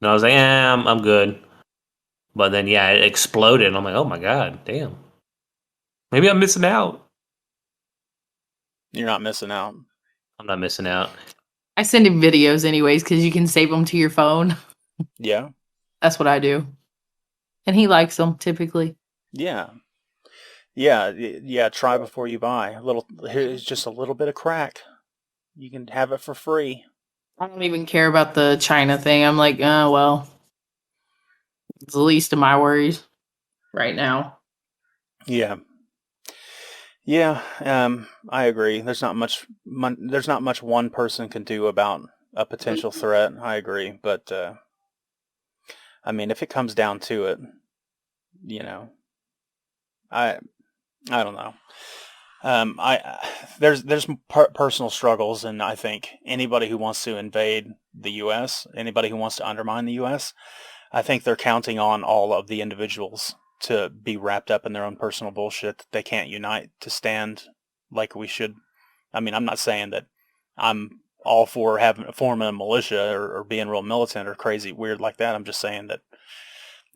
And I was like, I'm good. But then yeah, it exploded. And I'm like, oh my god, damn. Maybe I'm missing out. You're not missing out. I'm not missing out. I send him videos anyways because you can save them to your phone. Yeah. That's what I do. And he likes them typically. Yeah. Yeah. Try before you buy. Here's just a little bit of crack. You can have it for free. I don't even care about the China thing. I'm like, well, it's the least of my worries right now. Yeah. Yeah. I agree. There's not much one person can do about a potential threat. I agree, but I mean, if it comes down to it, I don't know. There's personal struggles, and I think anybody who wants to invade the U.S., anybody who wants to undermine the U.S., I think they're counting on all of the individuals to be wrapped up in their own personal bullshit that they can't unite to stand like we should. I mean, I'm not saying that I'm all for forming a militia or being real militant or crazy weird like that. I'm just saying that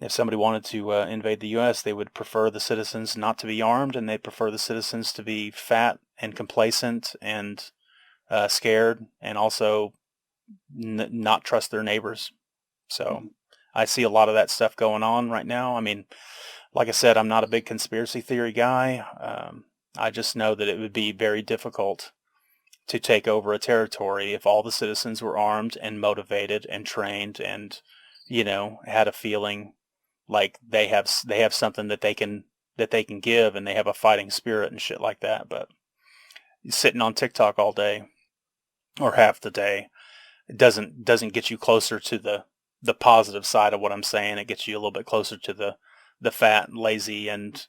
if somebody wanted to invade the U.S., they would prefer the citizens not to be armed, and they'd prefer the citizens to be fat and complacent and scared, and also not trust their neighbors. So I see a lot of that stuff going on right now. I mean, like I said, I'm not a big conspiracy theory guy. I just know that it would be very difficult to take over a territory if all the citizens were armed and motivated and trained and, had a feeling like they have something that they can give, and they have a fighting spirit and shit like that. But sitting on TikTok all day or half the day, it doesn't get you closer to the positive side of what I'm saying. It gets you a little bit closer to the fat, lazy, and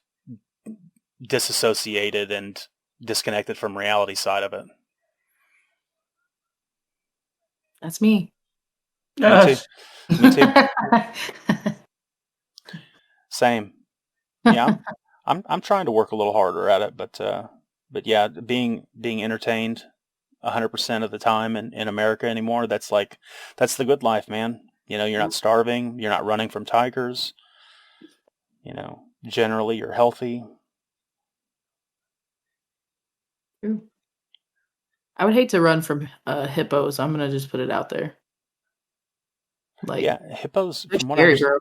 disassociated and disconnected from reality side of it. That's me. Yes. Me too. Same. Yeah, I'm trying to work a little harder at it, but yeah, being entertained 100% of the time in America anymore, that's the good life, man. You know, you're not starving, you're not running from tigers. You know, generally you're healthy. True. I would hate to run from hippos. I'm gonna just put it out there. Like, Yeah, hippos, they're from what I scary, understand,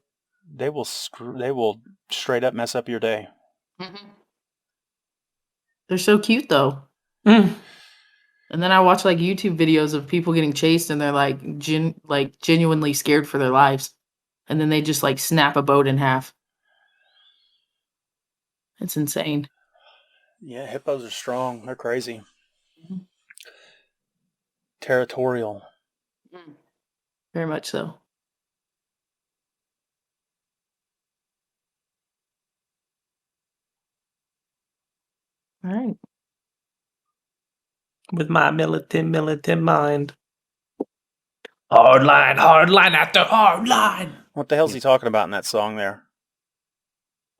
bro. they will straight up mess up your day. They're so cute though. Mm. And then I watch like YouTube videos of people getting chased, and they're like genuinely scared for their lives, and then they just like snap a boat in half. It's insane. Yeah, hippos are strong. They're crazy. Mhm. Territorial. Very much so. All right. With my militant mind. Hard line after hard line. What the hell's he talking about in that song there?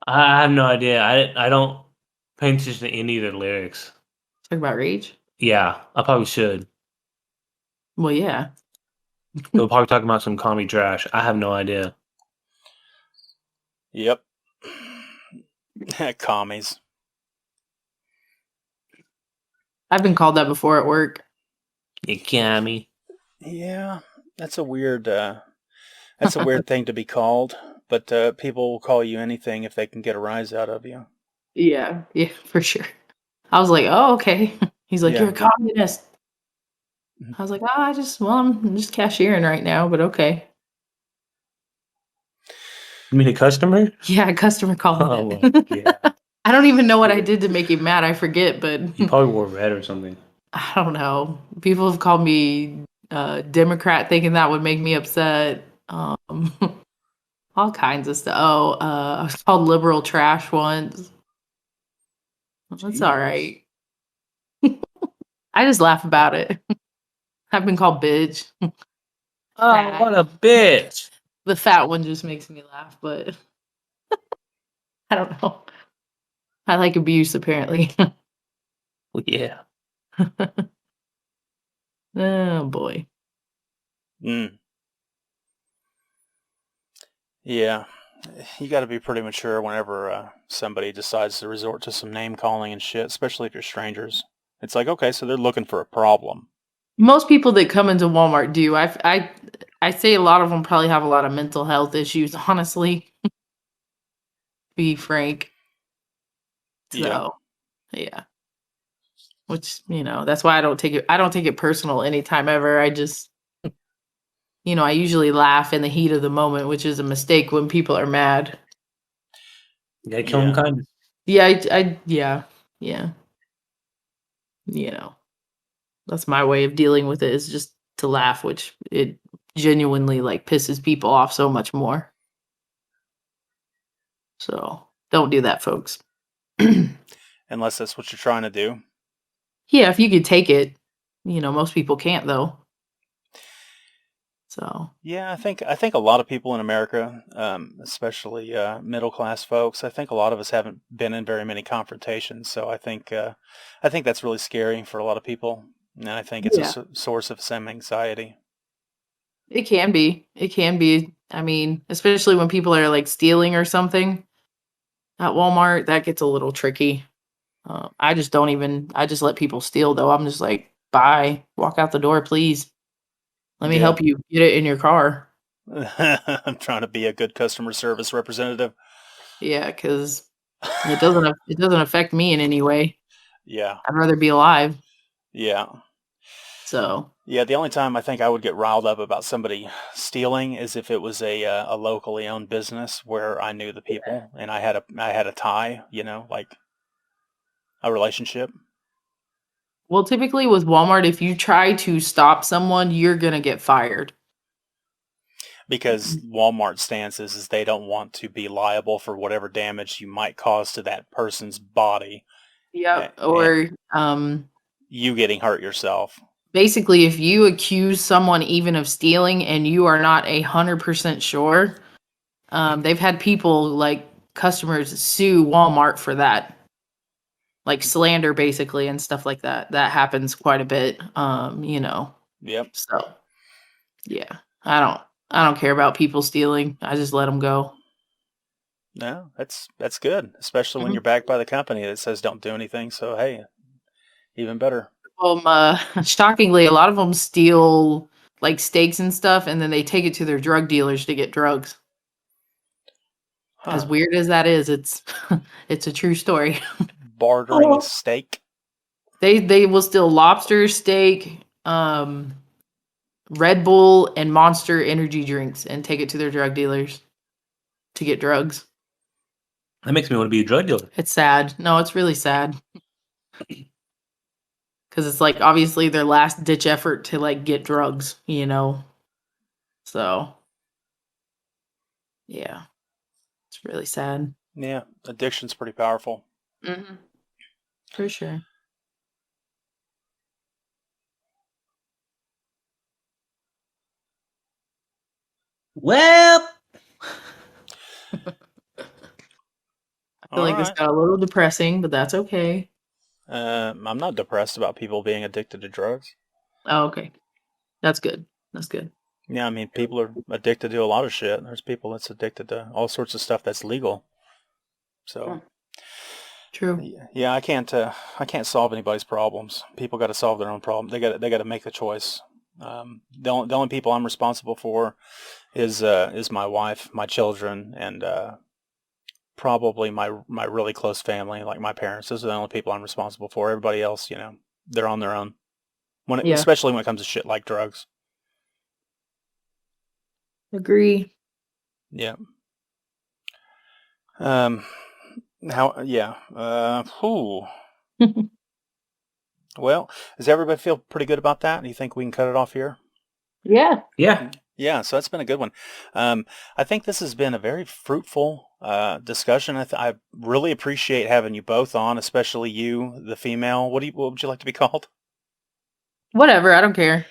I have no idea. I don't pay attention to any of the lyrics. Talk about rage. Yeah, I probably should. Well, yeah. They'll probably talk about some commie trash. I have no idea. Yep. Commies. I've been called that before at work. You commie. Yeah, that's a weird thing to be called, but people will call you anything if they can get a rise out of you. Yeah, for sure. I was like, oh, okay. He's like, Yeah. you're a communist. I was like, I'm just cashiering right now, but okay. You mean a customer? Yeah, a customer called Oh, me well, that. yeah. I don't even know what I did to make him mad. I forget, but You probably wore red or something. I don't know. People have called me Democrat, thinking that would make me upset. All kinds of stuff. Oh, I was called liberal trash once. That's all right. I just laugh about it. I've been called bitch. Oh, what a bitch. The fat one just makes me laugh, but I don't know. I like abuse, apparently. Well, yeah. Oh boy. Mm. Yeah, you got to be pretty mature whenever somebody decides to resort to some name calling and shit, especially if you're strangers. It's like, okay, so they're looking for a problem. Most people that come into Walmart do. I say a lot of them probably have a lot of mental health issues, honestly. Be frank. So, yeah. Which, that's why I don't take it personal anytime ever. I just, I usually laugh in the heat of the moment, which is a mistake when people are mad. Yeah, kill them kind. Yeah, yeah. That's my way of dealing with it, is just to laugh, which it genuinely like pisses people off so much more. So don't do that, folks. Unless that's what you're trying to do. Yeah, if you could take it, most people can't though. So yeah, I think a lot of people in America, especially middle class folks, I think a lot of us haven't been in very many confrontations. So I think that's really scary for a lot of people, and I think it's a source of some anxiety. It can be. It can be. I mean, especially when people are like stealing or something at Walmart, that gets a little tricky. I just let people steal though. I'm just like, bye, walk out the door, please. Let me help you get it in your car. I'm trying to be a good customer service representative. Yeah, because it doesn't affect me in any way. Yeah. I'd rather be alive. Yeah. So. Yeah, the only time I think I would get riled up about somebody stealing is if it was a locally owned business where I knew the people and I had a tie, like a relationship. Well, typically with Walmart, if you try to stop someone, you're gonna get fired. Because Walmart's stance is they don't want to be liable for whatever damage you might cause to that person's body Yep. and Or you getting hurt yourself. basically, if you accuse someone even of stealing and you are not 100% sure, they've had people like customers sue Walmart for that, like slander basically and stuff like that. That happens quite a bit. Yep. So yeah, I don't care about people stealing. I just let them go. No, that's good, especially when Mhm. you're backed by the company that says don't do anything. So hey, even better. Shockingly, a lot of them steal like steaks and stuff, and then they take it to their drug dealers to get drugs. As Huh. weird as that is, it's it's a true story. Bartering steak. They will steal lobster, steak, Red Bull, and Monster energy drinks, and take it to their drug dealers to get drugs. That makes me want to be a drug dealer. It's sad. No, it's really sad. Because it's like obviously their last ditch effort to like get drugs, So yeah, it's really sad. Yeah, addiction's pretty powerful. Mm-hmm. For sure. Well, I feel All like this right. got a little depressing, but that's okay. I'm not depressed about people being addicted to drugs. Oh, okay. That's good. That's good. Yeah, I mean, people are addicted to a lot of shit. There's people that's addicted to all sorts of stuff that's legal. So, True. yeah, I can't solve anybody's problems. People got to solve their own problem. They got to make the choice. The only people I'm responsible for is my wife, my children, and probably my really close family, like my parents. Those are the only people I'm responsible for. Everybody else, they're on their own. Yeah. Especially when it comes to shit like drugs. Agree. Yeah. How? Yeah. Whew. Well, does everybody feel pretty good about that? Do you think we can cut it off here? Yeah. yeah. Yeah, so that's been a good one. I think this has been a very fruitful discussion. I really appreciate having you both on, especially you, the female. What would you like to be called? Whatever. I don't care.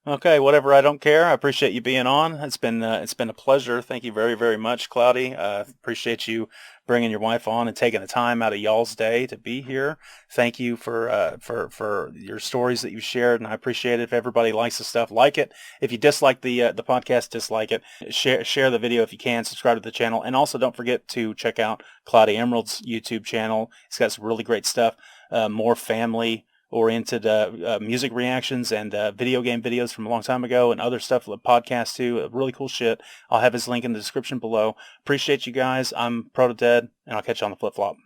Okay, whatever. I don't care. I appreciate you being on. It's been a pleasure. Thank you very, very much, Cloudy. Appreciate you bringing your wife on and taking the time out of y'all's day to be here. Thank you for your stories that you shared, and I appreciate it. If everybody likes the stuff, like it. If you dislike the podcast, dislike it. Share the video if you can. Subscribe to the channel, and also don't forget to check out Cloudy Emerald's YouTube channel. He's got some really great stuff. More family oriented music reactions and video game videos from a long time ago, and other stuff, podcasts too. Really cool shit. I'll have his link in the description below. Appreciate you guys. I'm Protodead, and I'll catch you on the flip flop.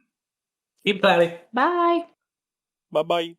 Keep cloudy. Bye. Bye bye.